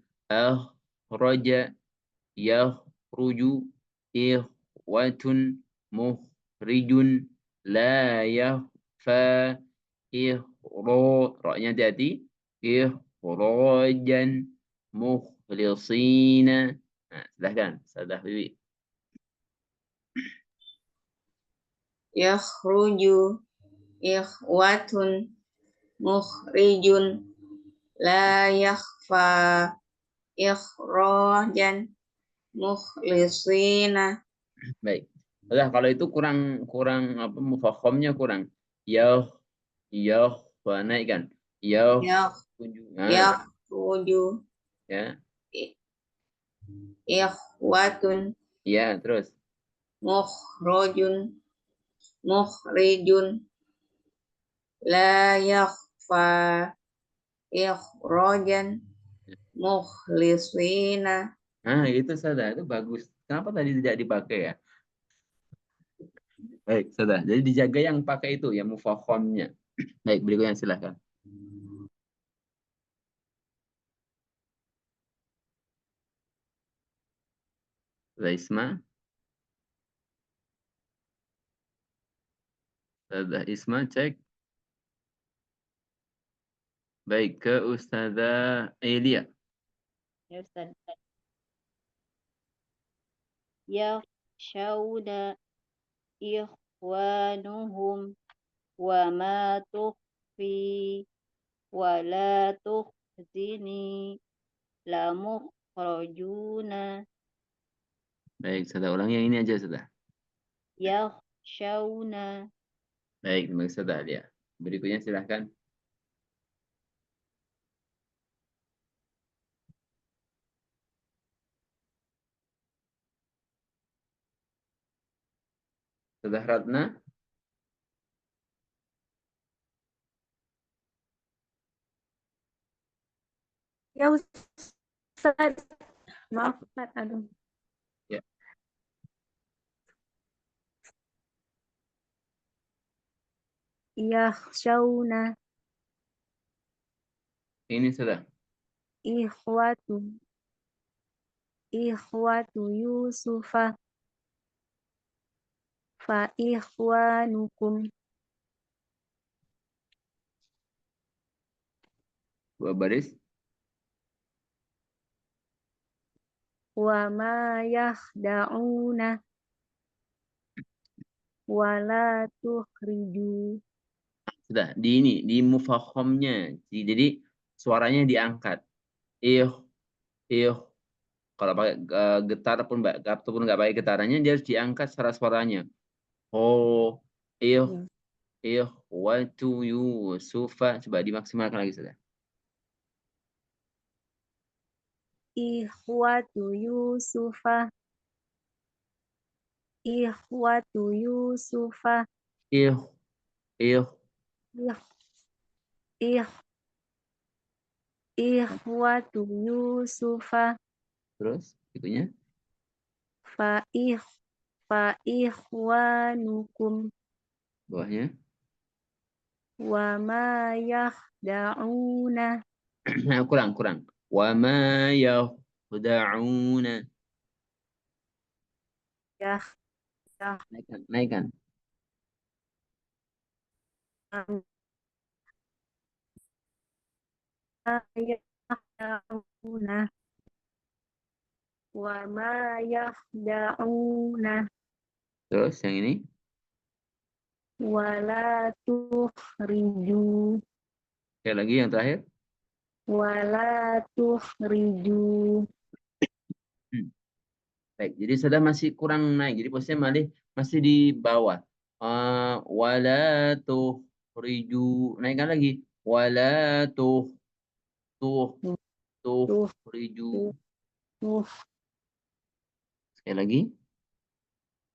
roja, ruju, ihwatun, muhrijun, la yahfa, roknya hati-hati, ihrojan, mukhlisina. Nah, silahkan, Sadah Bibi. Yakhruju ikhwatun mukhrijun la yakhfa ikhrajan mukhlisina. Baik. Udah, kalau itu kurang apa mufakhomnya kurang. Naikkan. Nah, Yakhruju ya. ikhwatun Ya, terus. mukhrijun la yakhfa ikhrajan mukhlisina. Nah, itu Sadah, itu bagus. Kenapa tadi tidak dipakai ya? Baik, Sadah. Jadi dijaga yang pakai itu, yang mufakhomnya. Baik, berikutnya silahkan. Sadah Isma. Sadah Isma, cek. Baik, ke Ustazah Elia. Ya Ustaz. Yakhshawna ikhwanuhum wa ma tukhfi wa la tukhzini la mukhrajuna. Baik, Sadah ulang yang ini aja, Sadah. Yakhshawna. Baik, terima kasih, Sadah Elia. Berikutnya silahkan. Sadah Ratna. Ya Ustaz, maaf Ustaz, aduh. Ya. Yakhshawna Ini sudah. ikhwatu Yusufa fa ikhwanukum. Dua baris. Wa ma yakhda'una wala tukhriju. Sudah, di mufakhomnya. Jadi suaranya diangkat. Ih, ih. Kalau pakai getar pun ataupun nggak pakai getarannya, dia harus diangkat secara suaranya. Oh, ih, Ya. watu Yusufa. Coba dimaksimalkan lagi sudah. Ikhwatu Yusufa. Ikhwatu Yusufa. Ih, ih. Ikh, ikh, Ikhwatu Yusufa. Terus itunya. Fa ikhwanukum Bawahnya. wa ma yakhda'una. Nah, kurang. Wa ma yakhda'una. Yakhda'una Naikkan. wa ma yakhda'una Terus yang ini. wala tukhriju Sekali lagi yang terakhir. wala tukhriju. Baik, jadi sudah masih kurang naik. Jadi posisinya masih di bawah. Wala tukhriju. Naikkan lagi. Wala tukhriju. Tuh Sekali lagi.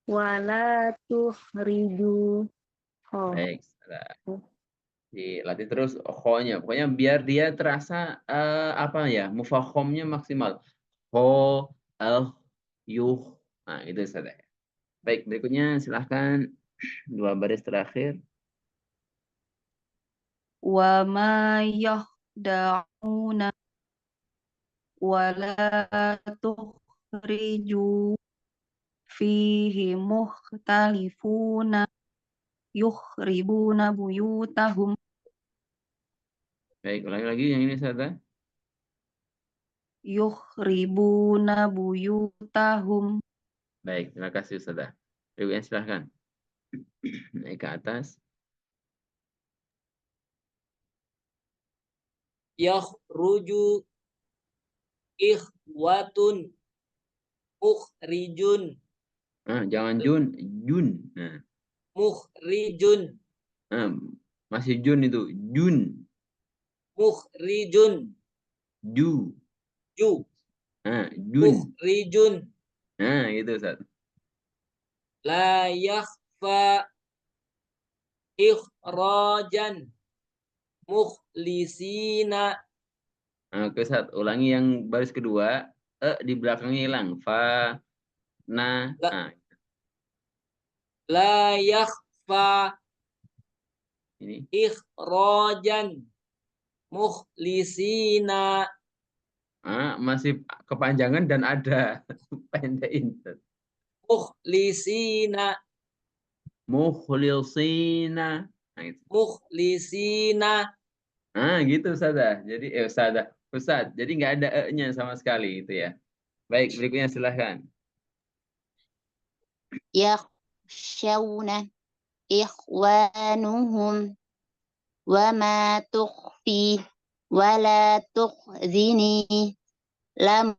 wala tukhriju. Oh. Baik, sudah. Dilatih terus kho-nya. Pokoknya biar dia terasa apa ya, mufakhomnya maksimal. Kho, yuh. Nah, itu sudah. Baik, berikutnya silahkan 2 baris terakhir. wa ma yakhda'una wala tukhriju fihi mukhtalifuna yukhribuna buyutahum Baik, ulangi lagi yang ini sudah. yukhribuna buyutahum. Baik, terima kasih Ustazah. Berikutnya silahkan. Naik ke atas. Yakhruju ikhwatun mukhrijun Jangan Jun. Nah, mukhrijun masih Jun itu. Jun. mukhrijun Ju. ju Jun. mukhrijun Nah, gitu Ustaz. la yakhfa ikhrajan mukhlisina. Oke Ustaz, ulangi yang baris kedua. Di belakangnya hilang. Fa, na. La yakhfa Ini. ikhrajan mukhlisina. Masih kepanjangan dan ada pendekin. Mukhlisina. Mukhlisina. Nah, itu. Mukhlisina. Gitu Ustazah. Jadi Ustaz, jadi nggak ada e-nya sama sekali itu ya. Baik, berikutnya silahkan. yakhshawna ikhwanuhum wa ma tukhfi wa la tukhzini lam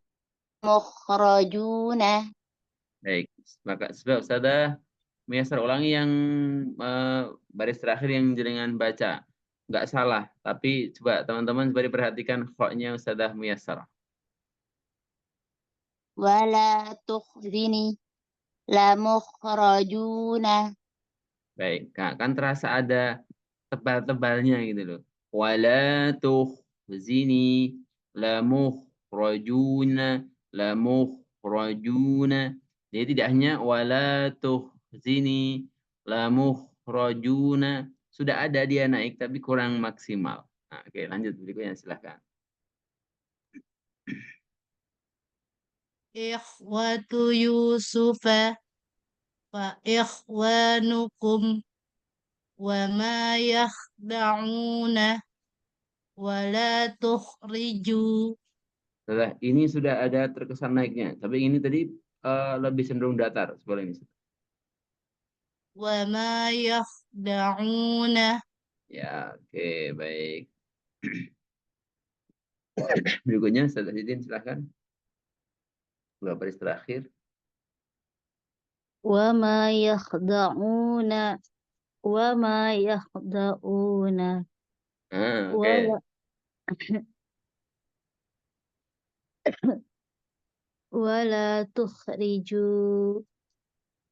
mukhrajuna. Baik, maka sudah Ustazah Miyasar ulangi yang baris terakhir yang jenengan baca. Nggak salah, tapi coba teman-teman coba diperhatikan kho-nya Ustazah Miyasar. Wa la tukhzini lam mukhrajuna. Baik, kan terasa ada tebal-tebalnya gitu loh. Wala tukhzini la mukhrajuna la mukhrajuna. Jadi tidak hanya wala tukhzini la mukhrajuna. Sudah ada dia naik tapi kurang maksimal. Oke, lanjut berikutnya silahkan. Ikhwatu Yusufa wa ikhwanukum wa ma yakhda'una wa la tukhriju. Ini sudah ada terkesan naiknya, tapi ini tadi lebih cenderung datar seperti ini. وما يخدعون. Ya, oke, baik. Berikutnya, Ustaz Hidin, silahkan. Dua baris terakhir. وما يخدعون وما يخدعون Oke. ولا ولا تخرجوا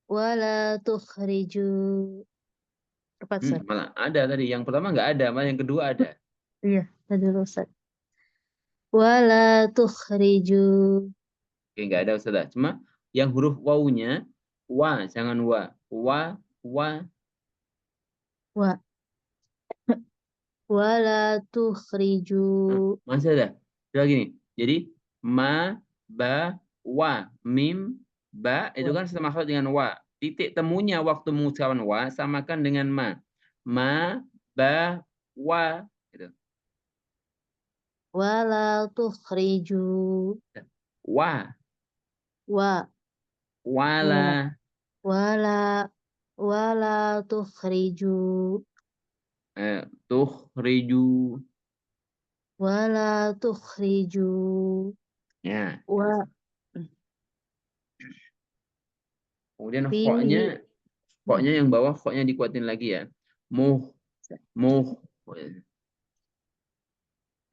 ولا تخرجوا. Tepat, Ustaz. Malah ada tadi. Yang pertama nggak ada, malah yang kedua ada. Iya, tadi dulu, Ustaz. Wala tukhriju. Oke, nggak ada Ustaz. Cuma yang huruf wawunya, wa, jangan wa. Wa, Wa. Wala tukhriju. masih ada. Coba gini. Jadi, ma, ba, wa, mim, ba, itu kan sama makhraj dengan wa. Titik temunya waktu mengucapkan wa, samakan dengan ma. Ma, ba, wa. Gitu. Wala tukhriju. Wa, Wa. wala. Wala tukhriju. Tukhriju. Wala tukhriju. Ya. Wa. Kemudian Fihi. koknya yang bawah, koknya dikuatin lagi ya. Muh.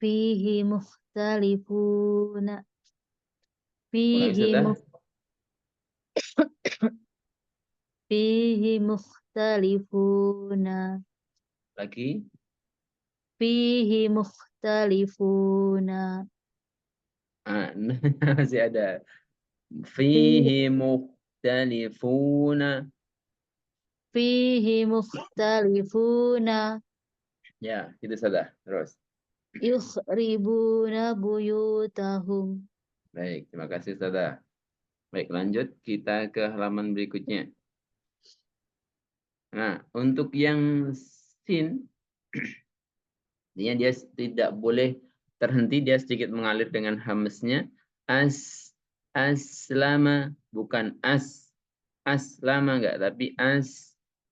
Fihi mukhtalifuna. Ulangi sudah. Fihi mukhtalifuna. Lagi. Fihi mukhtalifuna. Masih ada. Fihi mukhtalifuna. Fihi mukhtalifuna. Ya, itu sudah. Terus. Yukhribuna buyutahum. Baik, terima kasih sudah. Baik, lanjut kita ke halaman berikutnya. Nah, untuk yang sin, dia tidak boleh terhenti, dia sedikit mengalir dengan hamznya. Aslama, bukan aslama enggak, tapi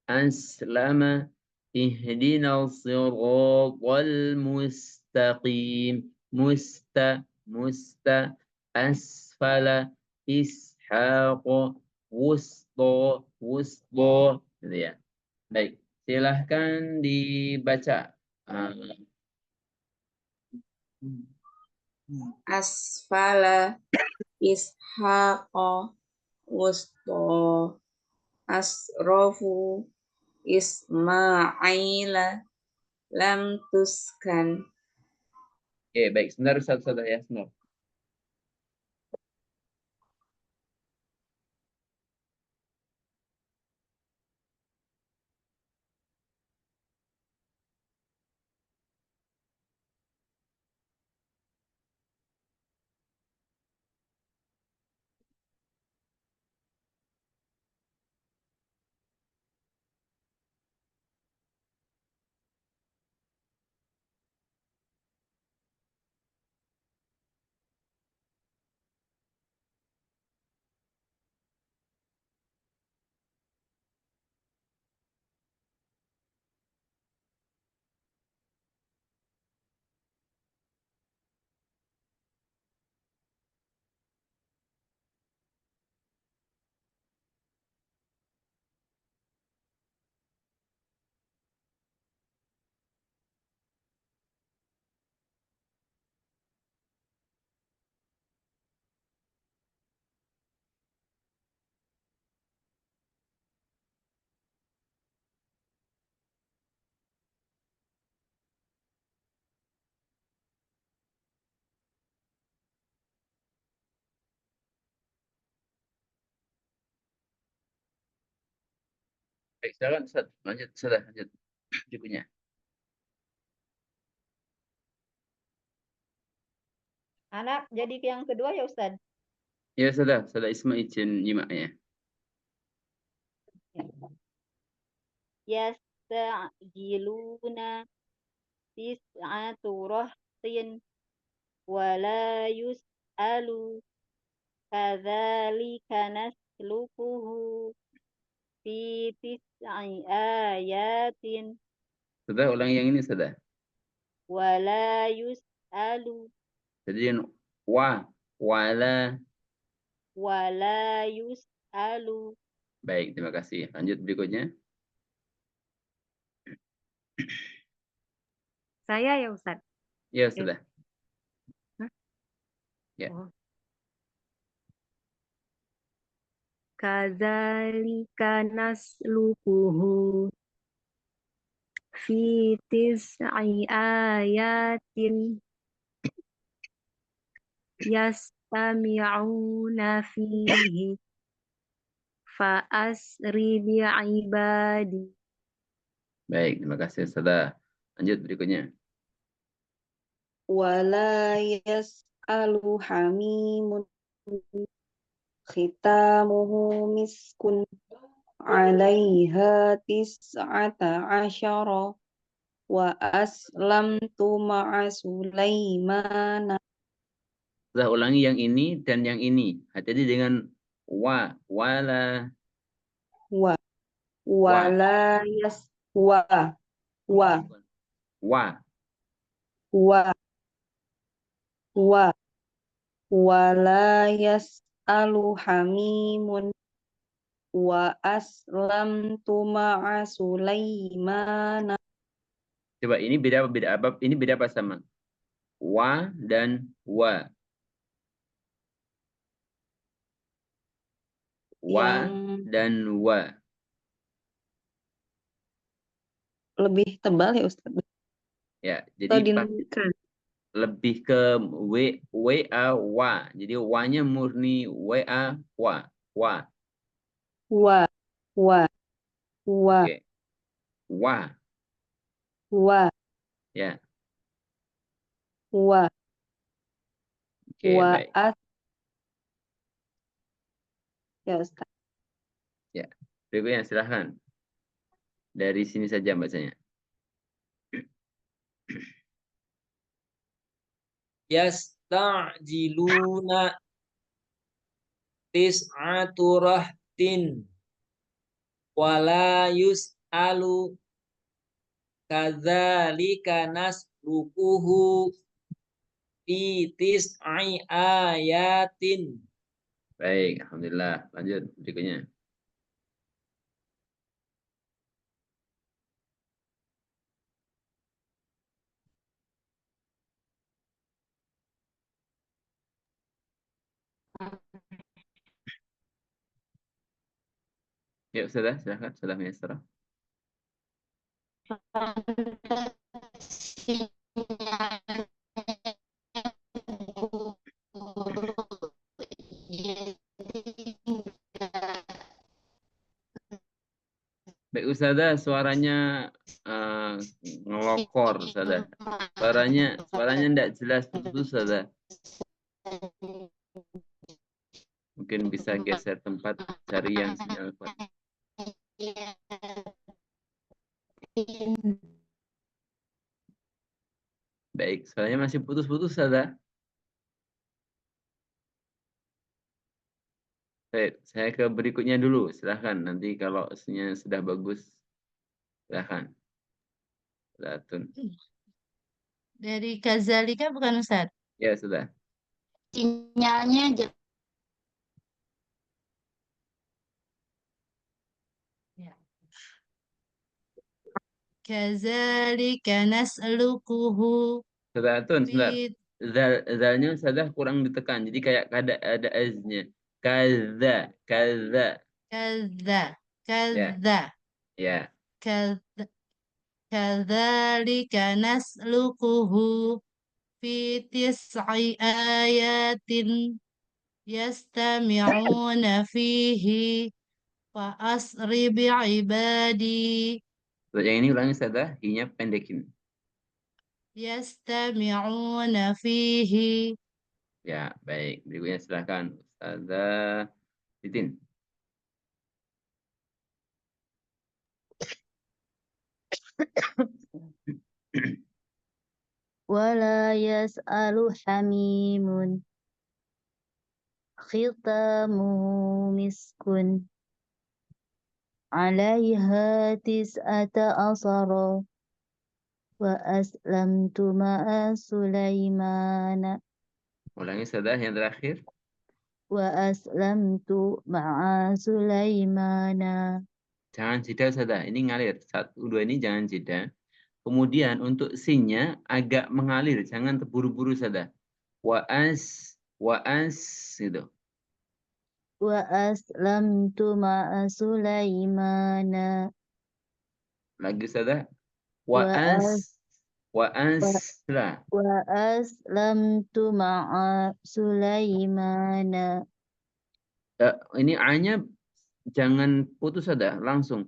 aslama. Ihdinas siratal mustaqim. Musta, asfala, ishaq, wusta, gitu ya. Baik, silahkan dibaca. Asfala, ishaqa, wusta, asrofu, isma'ila, lam tuskan. Oke, baik. Sebentar, Ustaz, ya. Sebentar. Baik, silakan Ustaz. Lanjut, sudah, lanjut. Berikutnya. Anak jadi yang kedua ya Ustaz. Ya, sudah Isma izin nyimaknya. Yasta'jiluna tis'atu rahtin wala yus'alu kadzalika nasluquhu fi tis'i ayatin Sudah ulang yang ini sudah. wa la yus'alu Jadi wala. wa la yus'alu. Baik, terima kasih. Lanjut berikutnya. Saya ya Ustadz. Ya sudah. Hah? Ya. Oh. Kadzalika nasluquhu fi tis'i ayatin yastami'una fihi fa asri bi'ibadi. Baik, terima kasih sudah. Lanjut berikutnya. Wala yas'alu hamimun khitamuhu miskun alaiha tis'ata asyara wa aslamtu ma'a Sulaimana. Sudah ulangi yang ini dan yang ini. Hati-hati dengan wala. Wa wala yas wa wa Wa. wa wa wala yas'alu hamimun wa aslamtu ma'a Sulaimana. Coba ini beda apa? Ini beda apa sama? Wa dan wa. Wa Yang dan wa. lebih tebal ya Ustaz? Ya, Atau jadi Bukan. lebih ke wa wa. Jadi wa-nya murni wa wa. Wa wa wa Oke. Wa. wa Ya. wa Oke, wa baik. as ya Ustaz. Ya. Berikutnya silahkan. Dari sini saja bacanya. Yasta'jiluna tis'atu rahtin wala yus'alu kadzalika nasluquhu fi tis'i ayatin. Baik, alhamdulillah. Lanjut berikutnya. Ya, sudah, silahkan. Sudah Maestro. Baik, Ustazah, suaranya ngelokor, Ustazah. Suaranya enggak jelas, putus, Ustazah. Mungkin bisa geser tempat, cari yang sinyal kuat. Baik, suaranya masih putus-putus, Ustazah. Baik, saya ke berikutnya dulu, silahkan. Nanti kalau sinyalnya sudah bagus, silahkan. Latun. Dari kazalika bukan Ustaz? Ya, sudah. Sinyalnya jelek. Kazalika naslukuhu Sudah, Tun, sebentar. fi Zalnya sudah kurang ditekan, jadi kayak ada aznya. Kaza, kaza. kadza Ya, kadza ya. kadza kadzalika naslukuhu fi tis'i ayatin yastami'una fihi fa asri bi'ibadi Untuk yang ini ulangi sudah, i-nya pendekin. yastami'una fihi. Ya, baik. Berikutnya silahkan. Ustazah Titin. Wala yas'alu hamimun khitamuhu miskun عليها 19 وأسلمت مع سليمان Ulangi sudah yang terakhir. وأسلمت مع سليمان. Jangan jeda sudah. Ini ngalir. 1, 2 ini jangan jeda. Kemudian untuk sinnya agak mengalir. Jangan terburu-buru sudah. Wa'as gitu. وأسلمت مع سليمان. Lagi sudah. وأس Lah. وأسلمت مع سليمان. Ini A-nya jangan putus sudah. Langsung.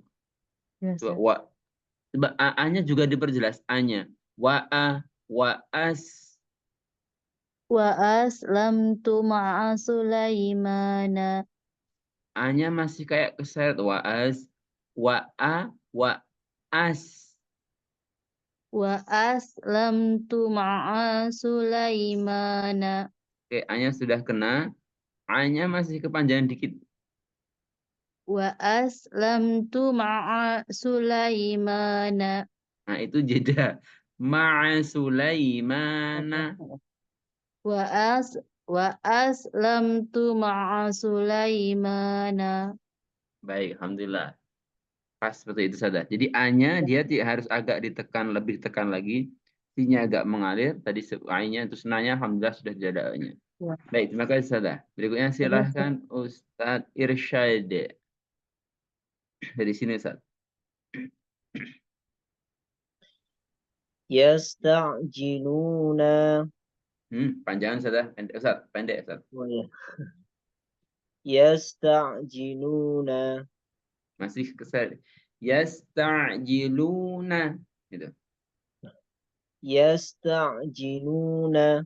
Ya, Coba, coba A-nya juga diperjelas. A-nya. Wa'as. وأسلمت مع سليمان. A-nya masih kayak keseret. Wa'as. Wa'as. وأسلمت مع سليمان. Oke, A-nya sudah kena. A-nya masih kepanjangan dikit. وأسلمت مع سليمان. Nah, itu jeda. Ma'a Sulaimana. وأسلمت مع سليمان. Baik, alhamdulillah. Pas seperti itu saja. Jadi A-nya dia harus agak ditekan, lebih ditekan lagi. C-nya agak mengalir. Tadi A-nya, terus N-nya alhamdulillah sudah jeda A-nya. Ya. Baik, terima kasih saja. Berikutnya silahkan Ustadz Irsyad. Dari sini Ustadz. Yasta'jiluna. Panjangan saja. Pendek Ustadz. Pendek Ustadz. Oh, ya. Yasta'jiluna. Masih kesal. Yasta'jiluna. Gitu. Yasta'jiluna.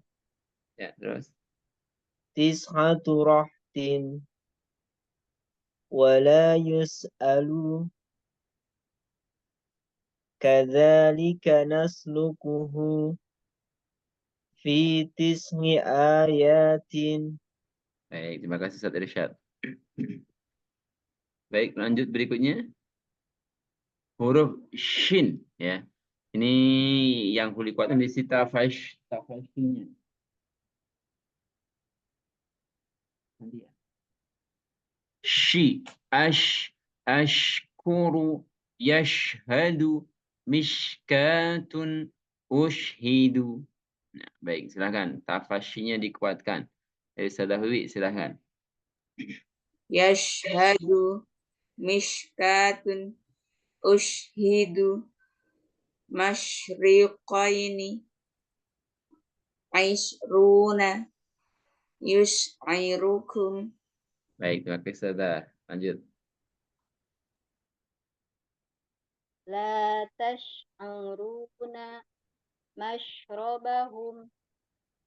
Ya, terus. Tishatu rahtin. Wala yus'alu. Kadzalika naslukuhu fi tis'i ayatin. Baik, terima kasih Ustadz Irsyad. Baik, lanjut berikutnya. Huruf shin ya. Ini yang huli kuatan di tafashinya. Nanti ya. Shi, ashkuru, yashhadu, mishkatun, ushhidu. Nah, baik, silakan. Tafashinya dikuatkan. Dari Sadawi, silakan. Yashhadu mishkatun ushhidu masyriqaini aisruna yus'irukum. Baik, terima kasih Sadah. Lanjut. لا تشعرون مشربهم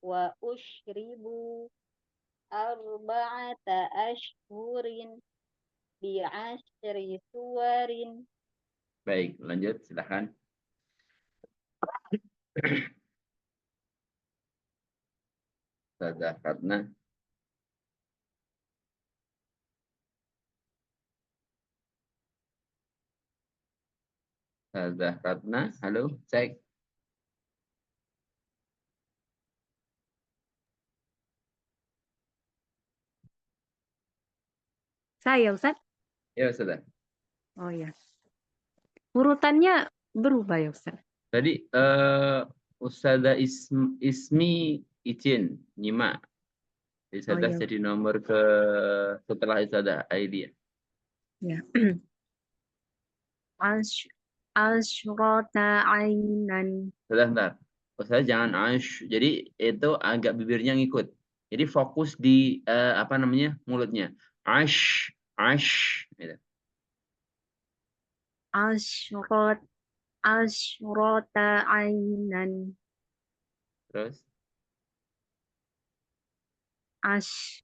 وأشربوا 4 أشهر بعشر سور. Baik, lanjut, silakan. Sadah Ratna. Sadah Ratna, halo, cek. Saya, Ustaz? Ya, Sadah. Oh ya. Urutannya berubah ya, Ustaz? Tadi Ustazah Ismi izin nyimak. Jadi Sadah iya. jadi nomor setelah Ustazah Aidia. Ya. Asyrota ainan. Bentar. Ustazah jangan ash. Jadi itu agak bibirnya ngikut. Jadi fokus di apa namanya mulutnya. Ash. Gitu. Asyrota ainan. Terus. Ash.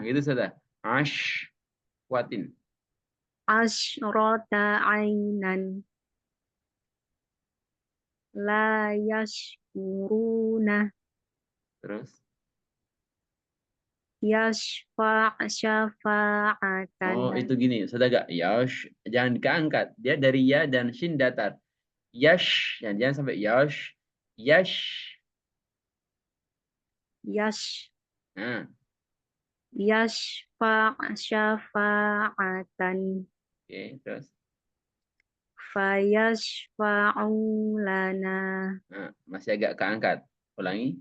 Gitu sudah. Ash. Kuatin. Asyrota ainan. La yashkuruna. Terus. Yashfa' syafa'atan. Oh, itu gini, sudah gak? Yash, jangan keangkat. Dia dari ya dan shin datar. Yash, jangan sampai yash. Yash. Yash Nah, Yashfa' syafa'atan. oke, terus. Fayashfa'u lana. Nah, masih agak keangkat. Ulangi.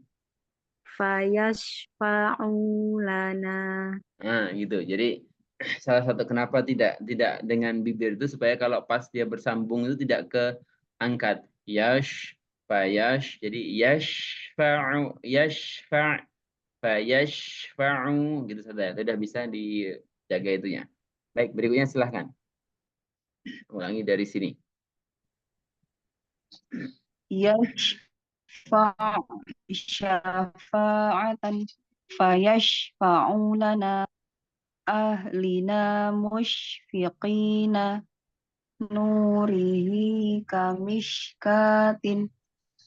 Fayashfa'u lana. Nah, gitu. Jadi salah satu kenapa tidak dengan bibir itu supaya kalau pas dia bersambung itu tidak keangkat. Yash, fayash. Jadi yashfa'u, yashfa', fayashfa'u gitu saja. Itu sudah bisa dijaga itunya. Baik, berikutnya silahkan. Ulangi dari sini. Yashfa' syafa'atan fayashfa'u lana ahlina musyfiqina nurihi kamishkatin.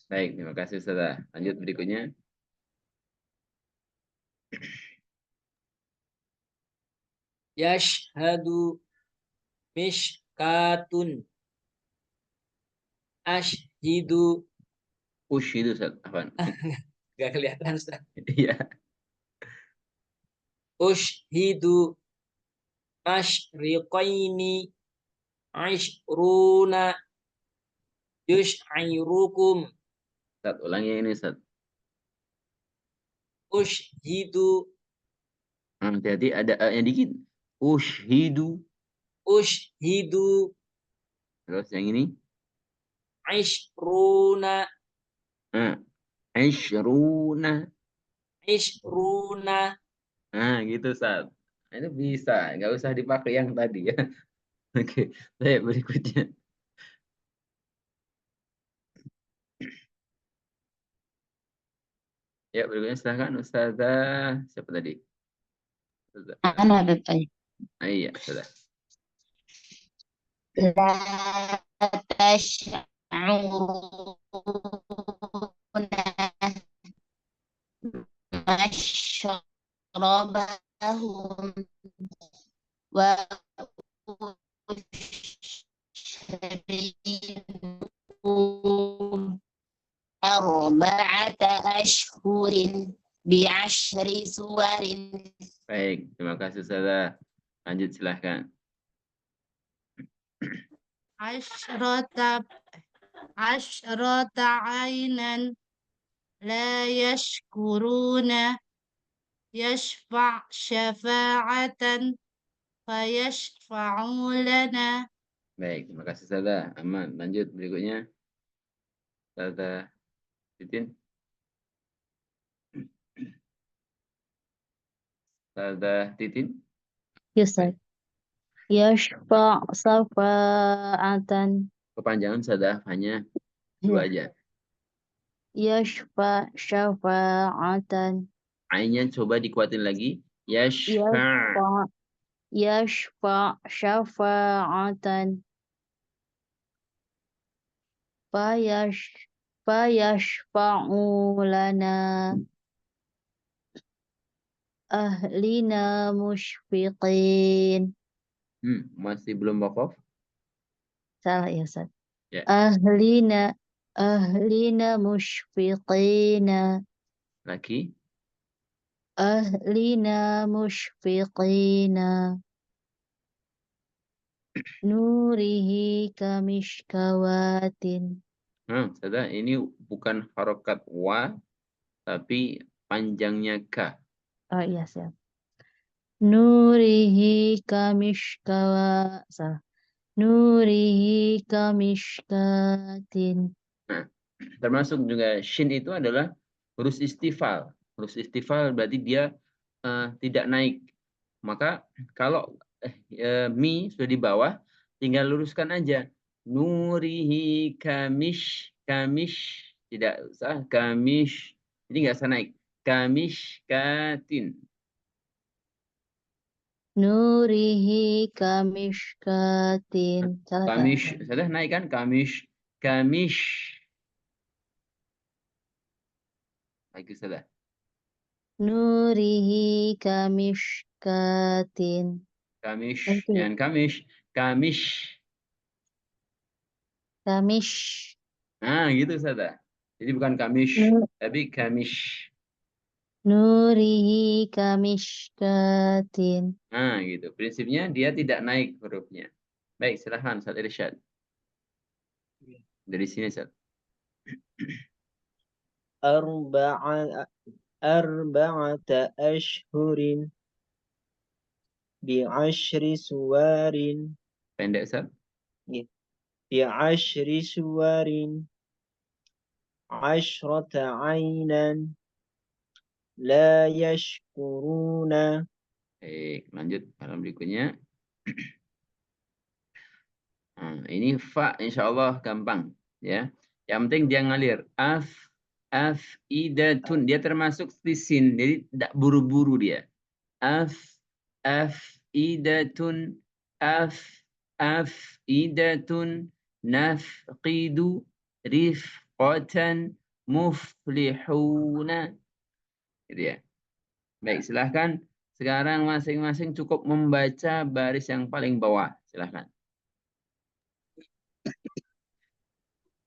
Baik, terima kasih Ustazah. Lanjut berikutnya. Yashhadu mishkatun. Ashhidu. Ushidu Ustaz. Apaan? Gak kelihatan Ustaz. Iya. Ushhidu ashriqaini ashruna yush'irukum. Ustaz, ulangi ini Ustaz. Ushhidu. Hati-hati ada yang dikit. Ushidu. Ushhidu Terus yang ini. ashruna. Ishruna. Ashruna. Nah, gitu Ustaz. Nah, itu bisa. Nggak usah dipakai yang tadi ya. Oke. Baik, berikutnya. Ya, berikutnya silahkan Ustazah. Siapa tadi? Ustazah. Ana ada tanya. Ah, iya, sudah. لا تشعرون مشربهم وأشربوا أربعة أشهر بعشر سور. Baik, terima kasih Ustazah. Lanjut silahkan. عشرة عينا لا يشكرون يشفع شفاعة فيشفعوا لنا. Baik, terima kasih Ustazah. Aman. Lanjut berikutnya. Ustazah Titin. Ustazah Titin. Yusuf. Yashfa' syafa'atan. Kepanjangan Ustazah hanya dua aja. Yashfa' syafa'atan. Ainnya coba dikuatin lagi. Yashfa'. Yashfa' syafa'atan. Fayashfa'u lana ahlina musyfiqin. Masih belum wakaf? Salah ya Ustaz. Ya. Ahlina musyfiqina. Lagi. Ahlina musyfiqina. Nurihi kamishkawatin. Ustazah, ini bukan harokat wa, tapi panjangnya ka. Oh iya siap. Nurihi salah. Nurihi kamishkatin. Nah, termasuk juga shin itu adalah huruf istifal. Huruf istifal berarti dia tidak naik. Maka kalau mi sudah di bawah, tinggal luruskan aja. Nurihi kamish tidak usah kamish. Jadi nggak usah naik. Kamishkatin. Nurihi kamishkatin. Kamish, sudah naik kan? Kamish. Lagi sudah. nurihi kamishkatin. Kamish, Nanti. jangan kamish. Kamish. Kamish. Nah, gitu Sada. Jadi bukan kamish, Nu- tapi kamish. Nurihi kamishkatin. Nah, gitu. Prinsipnya dia tidak naik hurufnya. Baik, silahkan Ustaz Irsyad. Dari sini, Ustaz. أربعة أشهر بعشر سوار Pendek, Ustaz. بعشر سوار عشرة عينا لا يشكرون. Baik, lanjut halaman berikutnya. Nah, ini fa insya Allah gampang ya. Yang penting dia ngalir. Idatun, dia termasuk stisin, jadi tidak buru-buru dia. Idatun, idatun, nafqidu, rifqatan, muflihuna. Gitu ya. Baik, silahkan. Sekarang masing-masing cukup membaca baris yang paling bawah. Silahkan.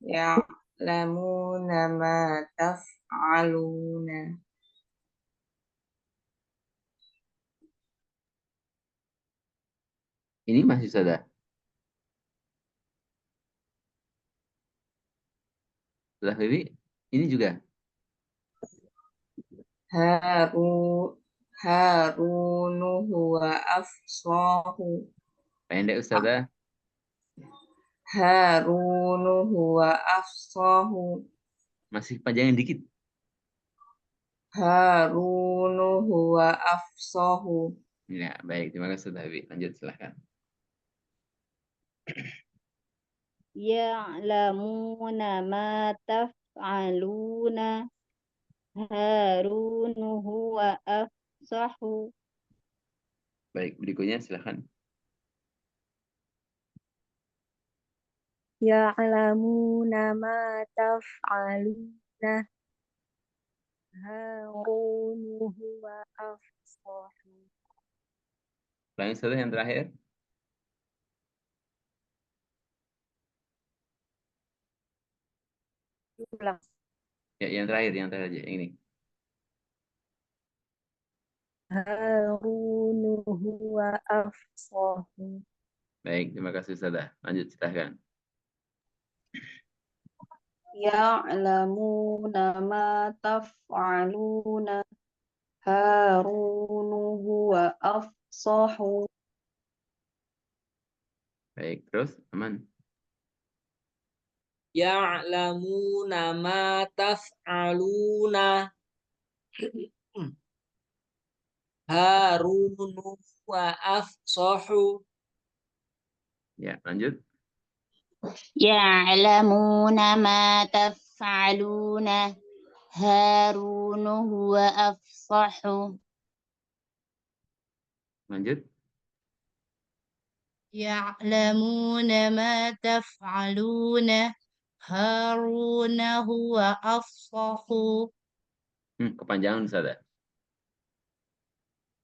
Ya'lamuna ma taf'aluna. Ini masih sudah. Sudah Bibi? Ini juga. Harunu huwa afsahu. Pendek Ustazah. Harunu huwa afsahu. Masih panjangin dikit. Harunu huwa afsahu. Ya, baik. Terima kasih Ustazah Bibi. Lanjut silahkan. Ya'lamuna ma taf'aluna. Harunu huwa afsahu. Baik, berikutnya silahkan. Ya'lamuna ma taf'aluna. Harunu huwa afsahu. Ulangi Ustazah yang terakhir. Ulang. Ya, yang terakhir aja. Yang ini. Harunu huwa afsahu. Baik, terima kasih Ustazah. Lanjut silahkan. Ya'lamuna ma taf'aluna. Harunu huwa afsahu. Baik, terus aman. Ya'lamuna ma taf'aluna. Harunu wa afsahu. Ya, lanjut. Ya'lamuna ma taf'aluna. Harunu huwa afsahu. Lanjut. Ya'lamuna ma taf'aluna. Haruna huwa afsahu. Kepanjangan Ustazah.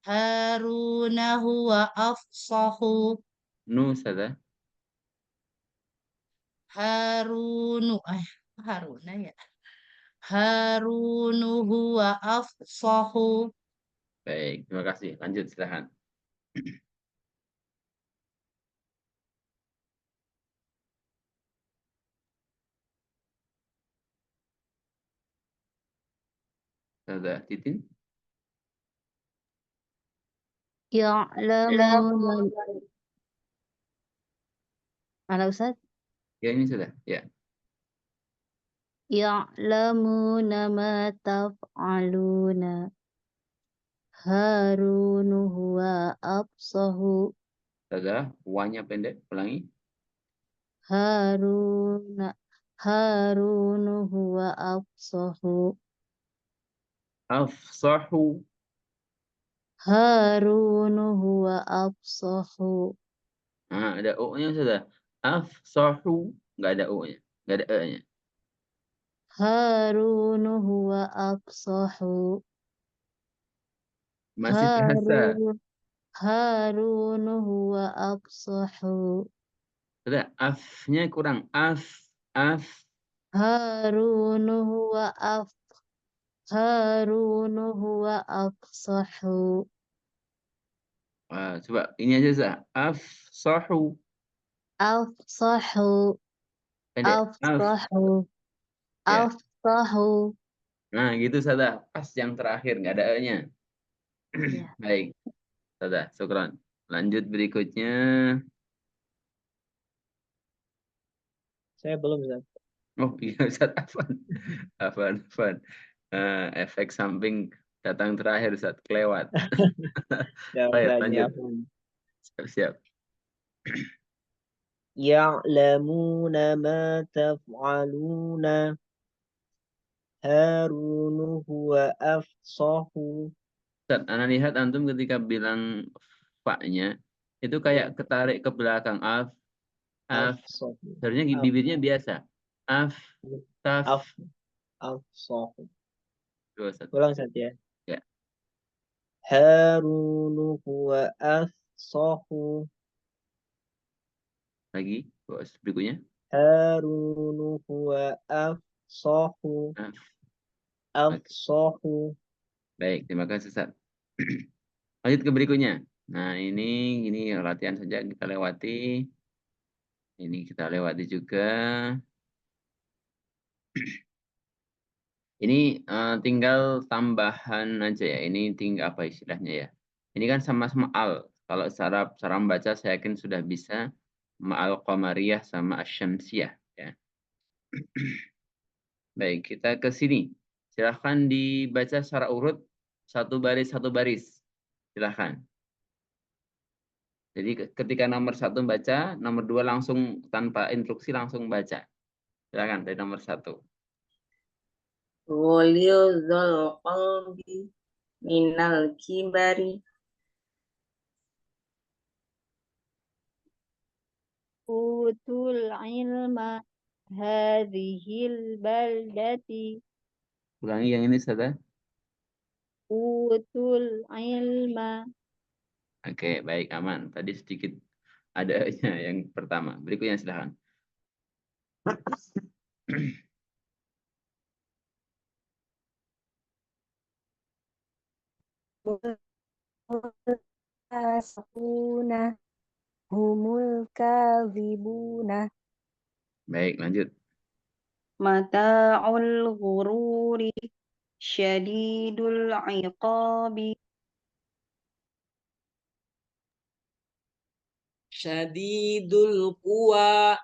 Haruna huwa afsahu. Nu Ustazah. Haruna ya. Harunu huwa afsahu. Baik, terima kasih. Lanjut silahkan. Ustazah Titin. Ya'lamuna. Mana Ustaz? Ya, ini sudah. Ya. Ya'lamuna ma taf'aluna. Harunu huwa afsahu. Ustazah, wanya pendek. Ulangi. Harunu huwa afsahu. Afsahu. Harunu huwa afsahu. Nah, ada U-nya sudah. Afsahu. Nggak ada U-nya. Nggak ada E-nya. Harunu huwa afsahu. Masih terasa. Harun Harun huwa afsahu. Sudah, af-nya kurang. Af. Harun huwa afsahu. Wah, coba ini aja Zah. Afsahu. Afsahu. Pendek. Afsahu. Ya. Afsahu. Nah, gitu Sada. Pas yang terakhir, nggak ada E-nya. Ya. Baik. Sada, syukran. Lanjut berikutnya. Saya belum, Ustaz. Oh iya, Ustaz. Afan. Efek samping datang terakhir, Ustaz. Kelewat. Ya, Baik, Ustaz, lanjut. afwan. Siap. Ya'lamuna ma taf'aluna. Harun huwa afsahu. Ustaz, Ana lihat antum ketika bilang fa-nya, itu kayak ketarik ke belakang. Af. Afsahu. Sebenarnya bibirnya biasa. Taf. Afsahu. Dua, Ustaz. Ulang saja. Ya. Harun huwa afsahu. Lagi. Berikutnya. Harun huwa afsahu. Af. Afsahu. Baik, terima kasih Ustaz. Lanjut ke berikutnya. Nah, ini latihan saja kita lewati. Ini kita lewati juga. Ini tinggal tambahan aja ya. Ini tinggal apa istilahnya ya. Ini kan sama-sama al. Kalau cara membaca saya yakin sudah bisa. Ma'al qamariyah sama asyamsiyah. Ya. Baik, kita ke sini. Silahkan dibaca secara urut. Satu baris. Silahkan. Jadi ketika nomor 1 baca, nomor 2 langsung tanpa instruksi langsung baca. Silakan dari nomor 1. Ghalidhul qalbi minal kibari. Utul ilma hadhil baldati. Ulangi yang ini saja. Utul ilma. Oke, baik, aman. Tadi sedikit adanya yang pertama. Berikutnya silakan. Asuna humul kadzibuna. Baik, lanjut. Mata'ul ghururi syadidul iqabi. Syadidul quwa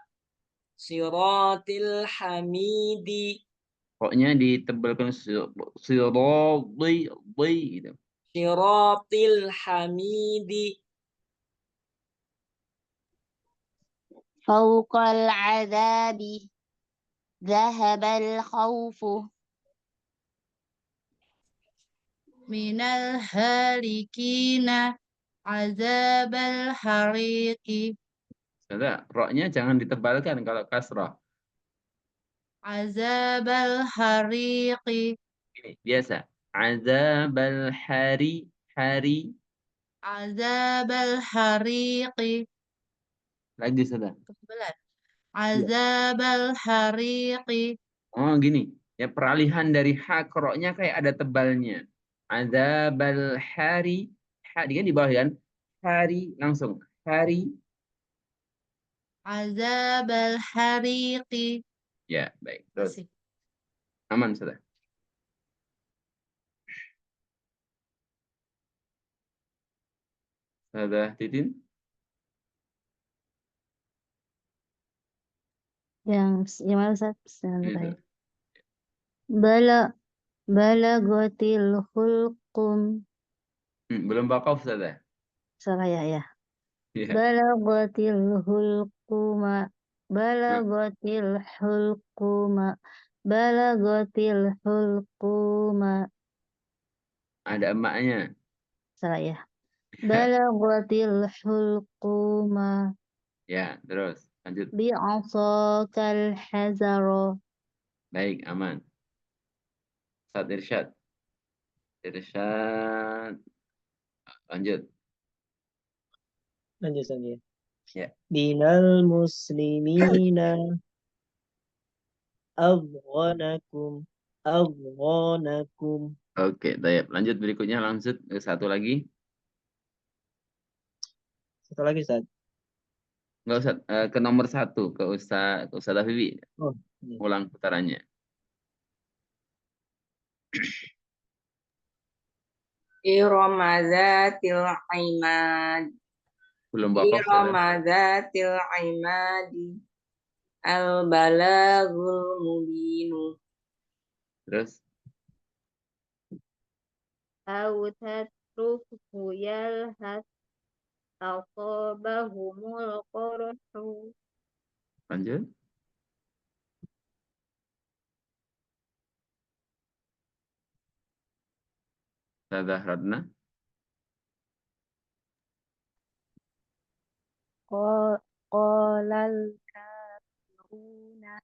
siratil hamidi. Pokoknya ditebalkan sirati gitu. Siratil hamidi. Fawqal adabi dhahabal khawfu. Minal halikina azabal hariqi. Sudah, roknya jangan ditebalkan kalau kasrah. Azabal hariqi. Ini biasa. Azabal hari. Azabal hariqi. Lagi sudah. Kebetulan. Azabal hariqi. Oh gini, ya peralihan dari ha ke roknya kayak ada tebalnya. Azabal hari, kan di bawah kan? Hari langsung. Hari. Azabal hariqi. Ya, baik. Terus Masih. aman sudah. Sudah Titin? Yang mana Ustaz? Itu. Balagatil hulqum. Belum wakaf sudah. Salah ya. Ya. Balagatil hulquma. Balagatil hulquma. Balagatil hulquma. Ada emaknya. Salah ya. Balagatil hulquma. Ya, terus lanjut. Bi'asakal hazaro. Baik, aman. Ustaz Irsyad. Lanjut. Lanjut saja. Ya. Minal muslimina adghanakum adghanakum. Oke, baik. Lanjut berikutnya langsung satu lagi. Satu lagi, Ustaz. Enggak usah ke nomor 1 ke Ustaz Vivi. Oh, iya. Ulang putarannya. Irama dzatil imad. Belum wakaf sudah. Irama dzatil imadi. Al-balagul mubinu. Terus Au tatruku yalhas asabahumul qurhu. lanjut. Tadahradna. Qalal kafiruna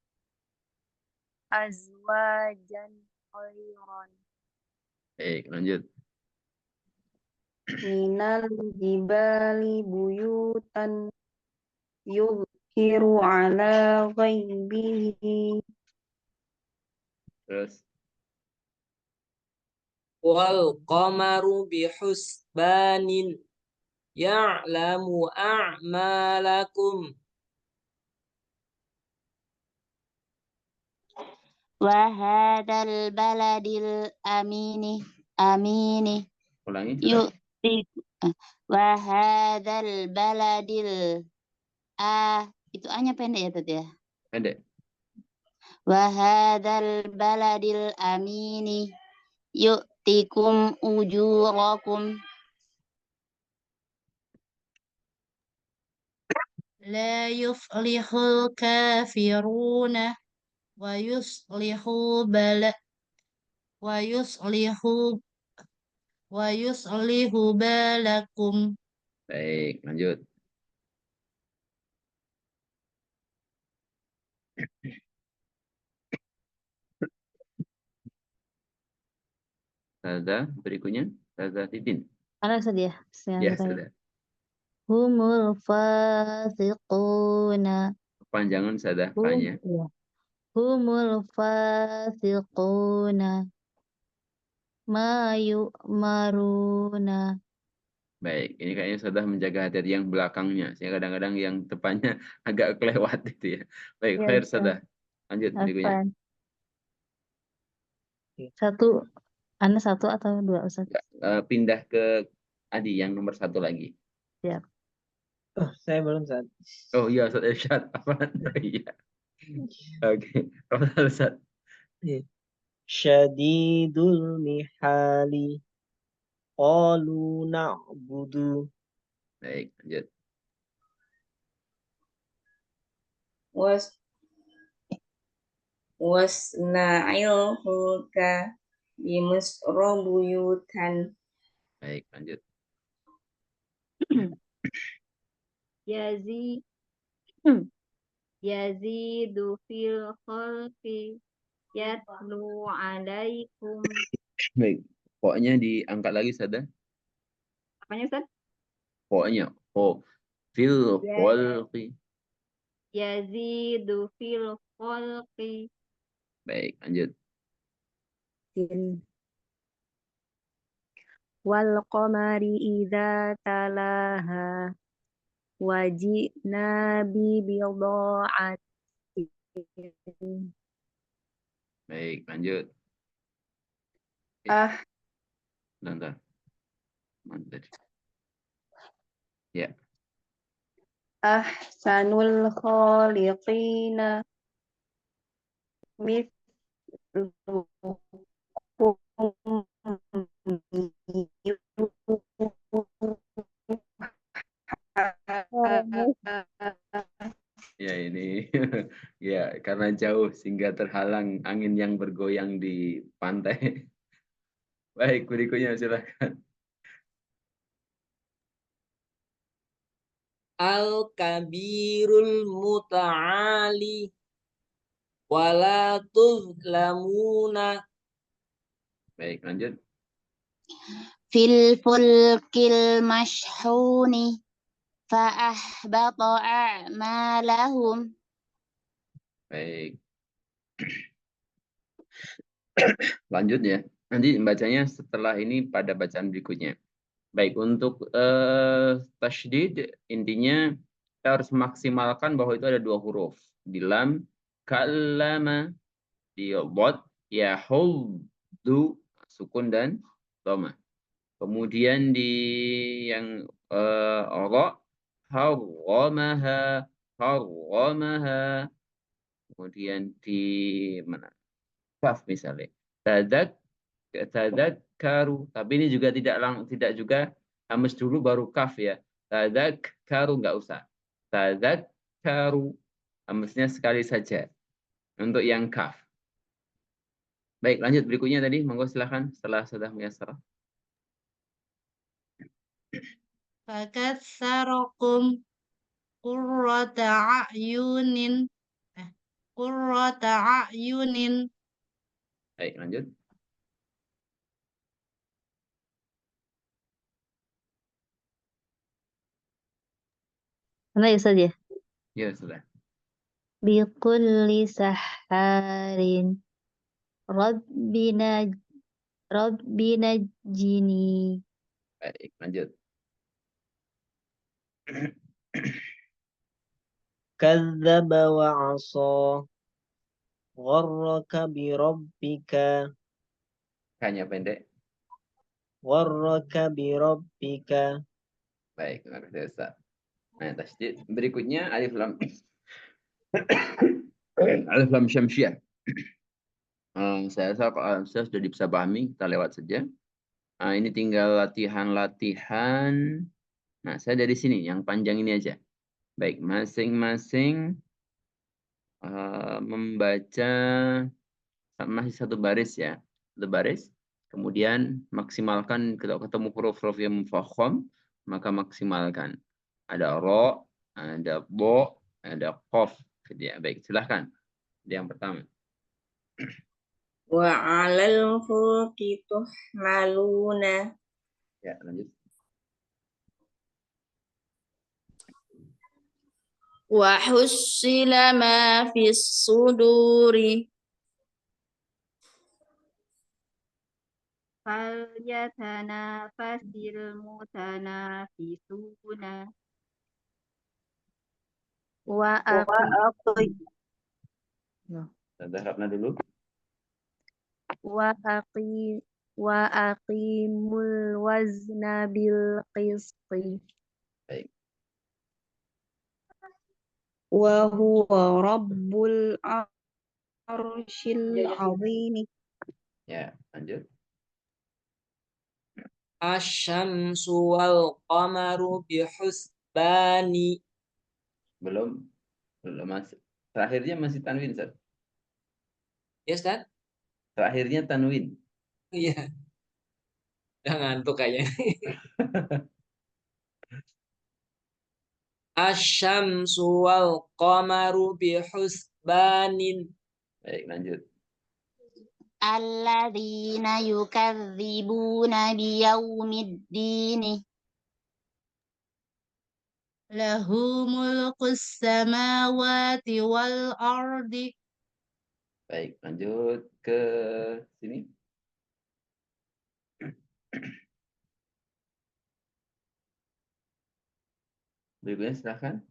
azwajan khairan. Baik, lanjut. Minal jibali buyutan yudhiru ala ghaibihi. Terus Wal qamaru bihusbanin ya'lamu a'malakum. Wa hadzal baladil amini ulangi sudah. yu'ti wa hadzal baladil itu A-nya pendek ya tadi ya. Pendek. Wa hadzal baladil amini yu'tikum ujurakum. La yuflihul kafiruna wa yuslihu balakum. Baik, lanjut. Tazah berikutnya. Tazah Titin. Mana tadi ya? Ya, sudah. Humul fasiquna. Panjangan sadah P-nya. Humul fasiquna ma yu'maruna. Baik, ini kayaknya sudah menjaga hati yang belakangnya. Sehingga kadang-kadang yang depannya agak kelewat itu ya. Baik, Ya, khair Ustaz. sudah. Lanjut berikutnya. Apaan? Satu, Anda satu atau dua Ustaz? Pindah ke Adi yang nomor 1 lagi. Siap. Oh, saya belum, Ustaz. Oh iya, Ustaz Irsyad. Apaan? Oh, iya. Oke, Profesor Ustaz. Syadidul mihali qalu na'budu. Baik, lanjut. Wasna'il hulka bimusrobuyutan. Baik, lanjut. Yazidu fil khalqi yatlu alaikum. Baik, pokoknya diangkat lagi sadah. Apanya Ustaz? Pokoknya fil khalqi. Yazidu fil khalqi. Baik, lanjut. Wal qamari idza talaha wajina bi bidha'atin. Baik, lanjut. Bentar. Mantap. Ya. Ahsanul khaliqina Ya ini ya karena jauh sehingga terhalang angin yang bergoyang di pantai. Baik, berikutnya silakan. Al-kabirul muta'ali wala tuzlamuna. Baik, lanjut. fil fulkil mashhuni fa'ahbata a'malahum. Baik. Lanjut ya. Nanti bacanya setelah ini pada bacaan berikutnya. Baik, untuk tasydid intinya kita harus maksimalkan bahwa itu ada 2 huruf. Di lam, kallama, di dhad, yahuddu, sukun dan dhamma. Kemudian di yang ra, harramaha, harramaha. Kemudian di mana? Kaf misalnya. Tadzakkaru, tapi ini juga tidak juga hamas dulu baru kaf ya. Tadzakkaru enggak usah. Tadzakkaru hamasnya sekali saja untuk yang kaf. Baik, lanjut berikutnya tadi, monggo silakan setelah sudah muyassarah. Fakatsarakum qurrata a'yunin. Qurrata a'yunin. Baik, lanjut. Mana ya Ustaz ya? Ya, sudah. Bikulli saharin Rabbina jini. Baik, lanjut. Kadzdzaba wa 'asa. Gharraka bi rabbika. Hanya pendek. Gharraka bi rabbika. Baik, terima kasih Ustaz. Nah, tasydid berikutnya alif lam alif lam syamsiah. Saya rasa sudah bisa pahami, kita lewat saja. Ini tinggal latihan-latihan. Nah, saya dari sini, yang panjang ini aja. Baik, masing-masing membaca masih satu baris ya. Satu baris. Kemudian maksimalkan kalau ketemu huruf-huruf yang mufahham, maka maksimalkan. Ada ro, ada bo, ada qaf. Ya, baik, silahkan. Yang pertama. Wa 'alal fulki tuhmaluna. Ya, lanjut. Wa hussila ma fis suduri. Falyatanafasil mutanafisuna. Wa aqi Kita harapnya dulu. wa aqimul wazna bil qisti. Baik. Wa huwa rabbul arsyil azim. Ya, lanjut. Asyamsu wal qamaru bihusbani. Belum masih. Terakhirnya masih tanwin, Ustaz. Ya, Ustaz? Terakhirnya tanwin. Iya. Udah ngantuk kayaknya. Asyamsu wal qamaru bihusbanin. Baik, lanjut. Alladzina yukadzibuna biyaumiddini. Lahu mulkus samawati wal ardi. Baik, lanjut ke sini. Berikutnya silahkan.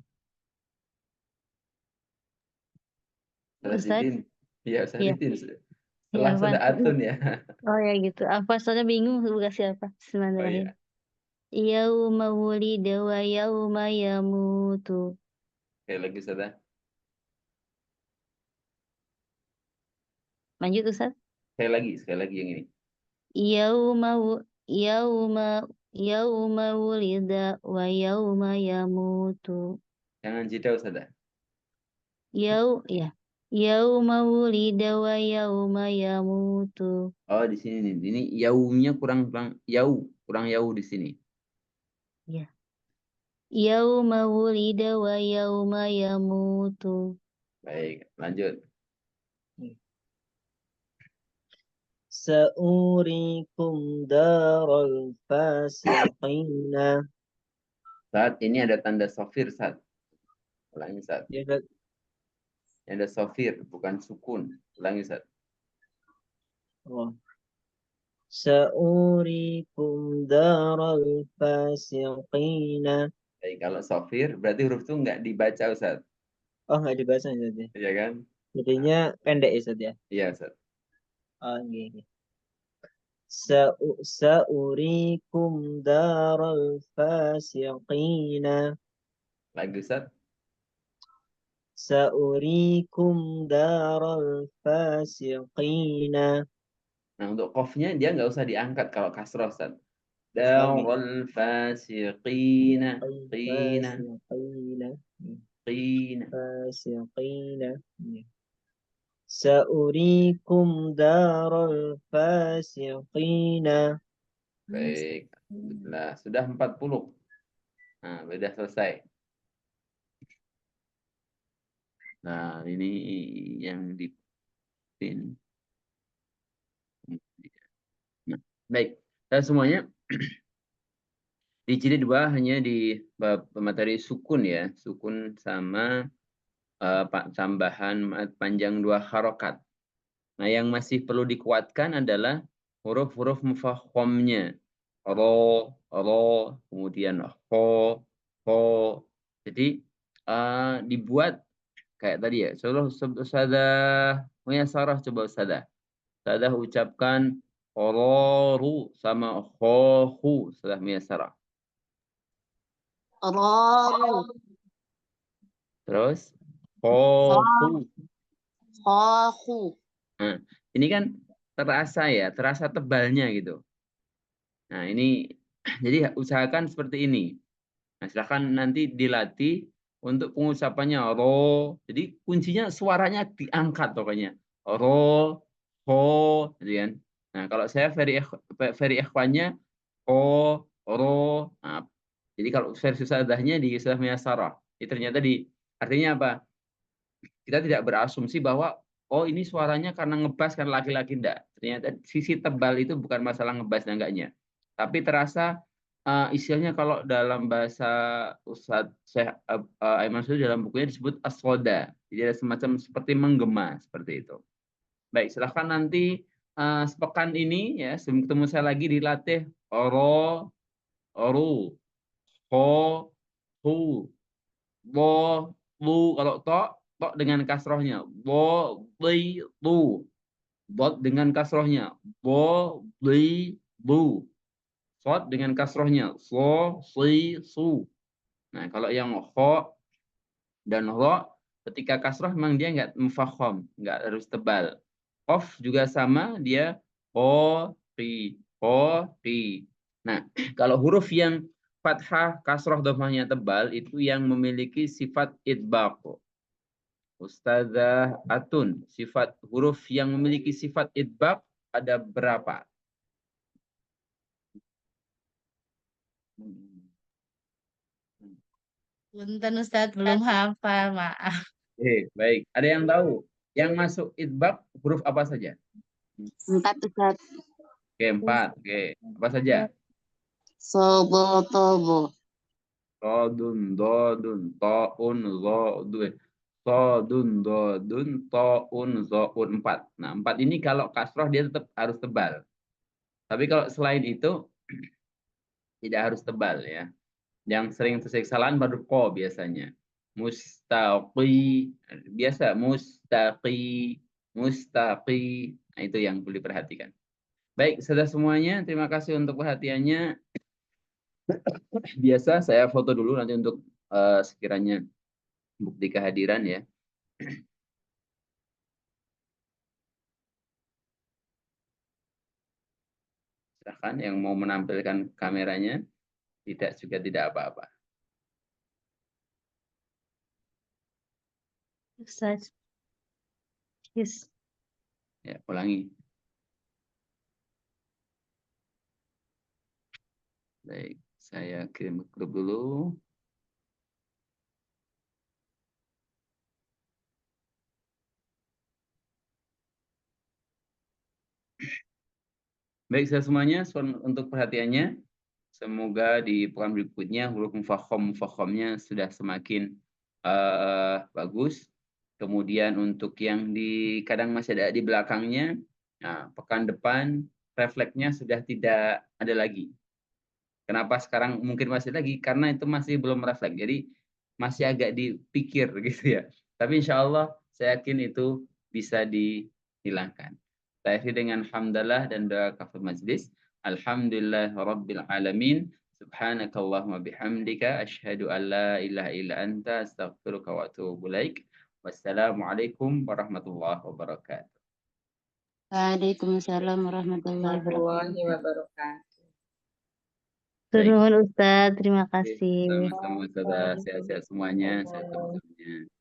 Ustaz? Iya, Ustadidin. Iya, Setelah Pak. sudah atun ya. Oh ya gitu. Apa soalnya bingung buka siapa? Oh Bismillahirrahmanirrahim. iya. Yauma wulida wa yauma yamutu. Sekali lagi sudah. Lanjut Ustaz. Sekali lagi yang ini. Yauma wulida wa yauma yamutu. Jangan jeda sudah. Yauma wulida wa yauma yamutu. Oh, di sini nih. Ini yaumnya kurang yau di sini. Ya. Yauma wulida wa yauma yamutu. Baik, lanjut. Sa'urikum daral fasiqina. Saat ini ada tanda sofir saat. Ulangi saat. Ya, Ustaz. Ada sofir, bukan sukun. Ulangi saat. Oh. Sa'urikum daral fasiqina. Baik, kalau sofir berarti huruf itu nggak dibaca Ustaz. Oh, nggak dibaca Ustaz ya. Iya kan? Jadinya pendek ya Ustaz ya. Iya Ustaz. Oh, gini. Sa'urikum daral fasiqina. Lagi Ustaz. Sa'urikum daral fasiqina. Nah, untuk qafnya dia nggak usah diangkat kalau kasroh Ustaz. Oke. Darul fasiqina. Qina. Fasiqina. Qina. Fasiqina. Sa'urikum daral fasiqina. Baik. Alhamdulillah. Sudah 40. Nah, sudah selesai. Nah, ini yang di pin. Nah, baik. Dan semuanya di jilid 2 hanya di bab materi sukun ya. Sukun sama tambahan panjang 2 harokat. Nah, yang masih perlu dikuatkan adalah huruf-huruf mufahhamnya. Ro, kemudian ho. Jadi dibuat kayak tadi ya. Ustadzah Muyassarah coba Ustadzah. Ustadzah ucapkan ororu sama hohu. Ustadzah Muyassarah. Raru. Terus hohu. Khahu. Nah, ini kan terasa ya, terasa tebalnya gitu. Nah, ini jadi usahakan seperti ini. Nah, silakan nanti dilatih untuk pengucapannya ro. Jadi kuncinya suaranya diangkat pokoknya. Ro, ho, gitu kan. Nah, kalau saya very ikhwannya ho, ro. Nah, jadi kalau versi sadahnya di Ustaz Muyassarah. Ini ternyata artinya apa? Kita tidak berasumsi bahwa oh ini suaranya karena ngebas karena laki-laki, enggak. Ternyata sisi tebal itu bukan masalah ngebas dan enggaknya. Tapi terasa istilahnya kalau dalam bahasa Ustadz Syekh Aiman Sudi dalam bukunya disebut asroda. Jadi ada semacam seperti menggema seperti itu. Baik, silahkan nanti sepekan ini ya sebelum ketemu saya lagi dilatih oro, oru, ho, hu, bo, lu. Kalau tok dengan kasrohnya bo, li, lu. Bot dengan kasrohnya bo, li, lu. Sod dengan kasrohnya so, si, su. Nah, kalau yang ho dan ro ketika kasroh memang dia nggak mufakham, nggak harus tebal. Qaf juga sama, dia ho, ri, ho, ri. Nah, kalau huruf yang fathah, kasroh, dhammahnya tebal itu yang memiliki sifat idbaq. Ustazah Atun, sifat huruf yang memiliki sifat idbaq ada berapa? Punten Ustadz, belum hafal, maaf. Baik. Ada yang tahu? Yang masuk idbaq huruf apa saja? 4 Ustaz. Oke, 4. Oke, apa saja? Sobo, tobo. Sodun, dodun, to'un, zo'dun. Sodun, dodun, to'un, zo'un. 4. Nah, 4 ini kalau kasroh dia tetap harus tebal. Tapi kalau selain itu, tidak harus tebal ya. Yang sering terjadi kesalahan baru ko biasanya. Mustaqi. Biasa, mustaqi. Mustaqi. Nah, itu yang perlu diperhatikan. Baik, sudah semuanya. Terima kasih untuk perhatiannya. Biasa saya foto dulu nanti untuk sekiranya bukti kehadiran ya. Silahkan yang mau menampilkan kameranya, tidak apa-apa. Ustaz. Yes. Ya, ulangi. Baik, saya kirim ke grup dulu. Baik semuanya, untuk perhatiannya. Semoga di pekan berikutnya huruf mufakhamnya sudah semakin bagus. Kemudian untuk yang kadang masih ada di belakangnya, nah, pekan depan refleksnya sudah tidak ada lagi. Kenapa sekarang mungkin masih lagi? Karena itu masih belum refleks. Jadi masih agak dipikir gitu ya. Tapi insya Allah saya yakin itu bisa dihilangkan. Saya akhiri dengan hamdalah dan doa kafir majlis. Alhamdulillah rabbil alamin. Subhanakallahumma bihamdika asyhadu an la ilaha illa anta astaghfiruka wa atubu ilaik. Wassalamualaikum warahmatullahi wabarakatuh. Waalaikumsalam warahmatullahi Warahmatullahi wabarakatuh. wabarakatuh. Nuhun Ustadz, terima kasih. Sama-sama, saudara. Sehat-sehat semuanya. Sehat-sehat semuanya.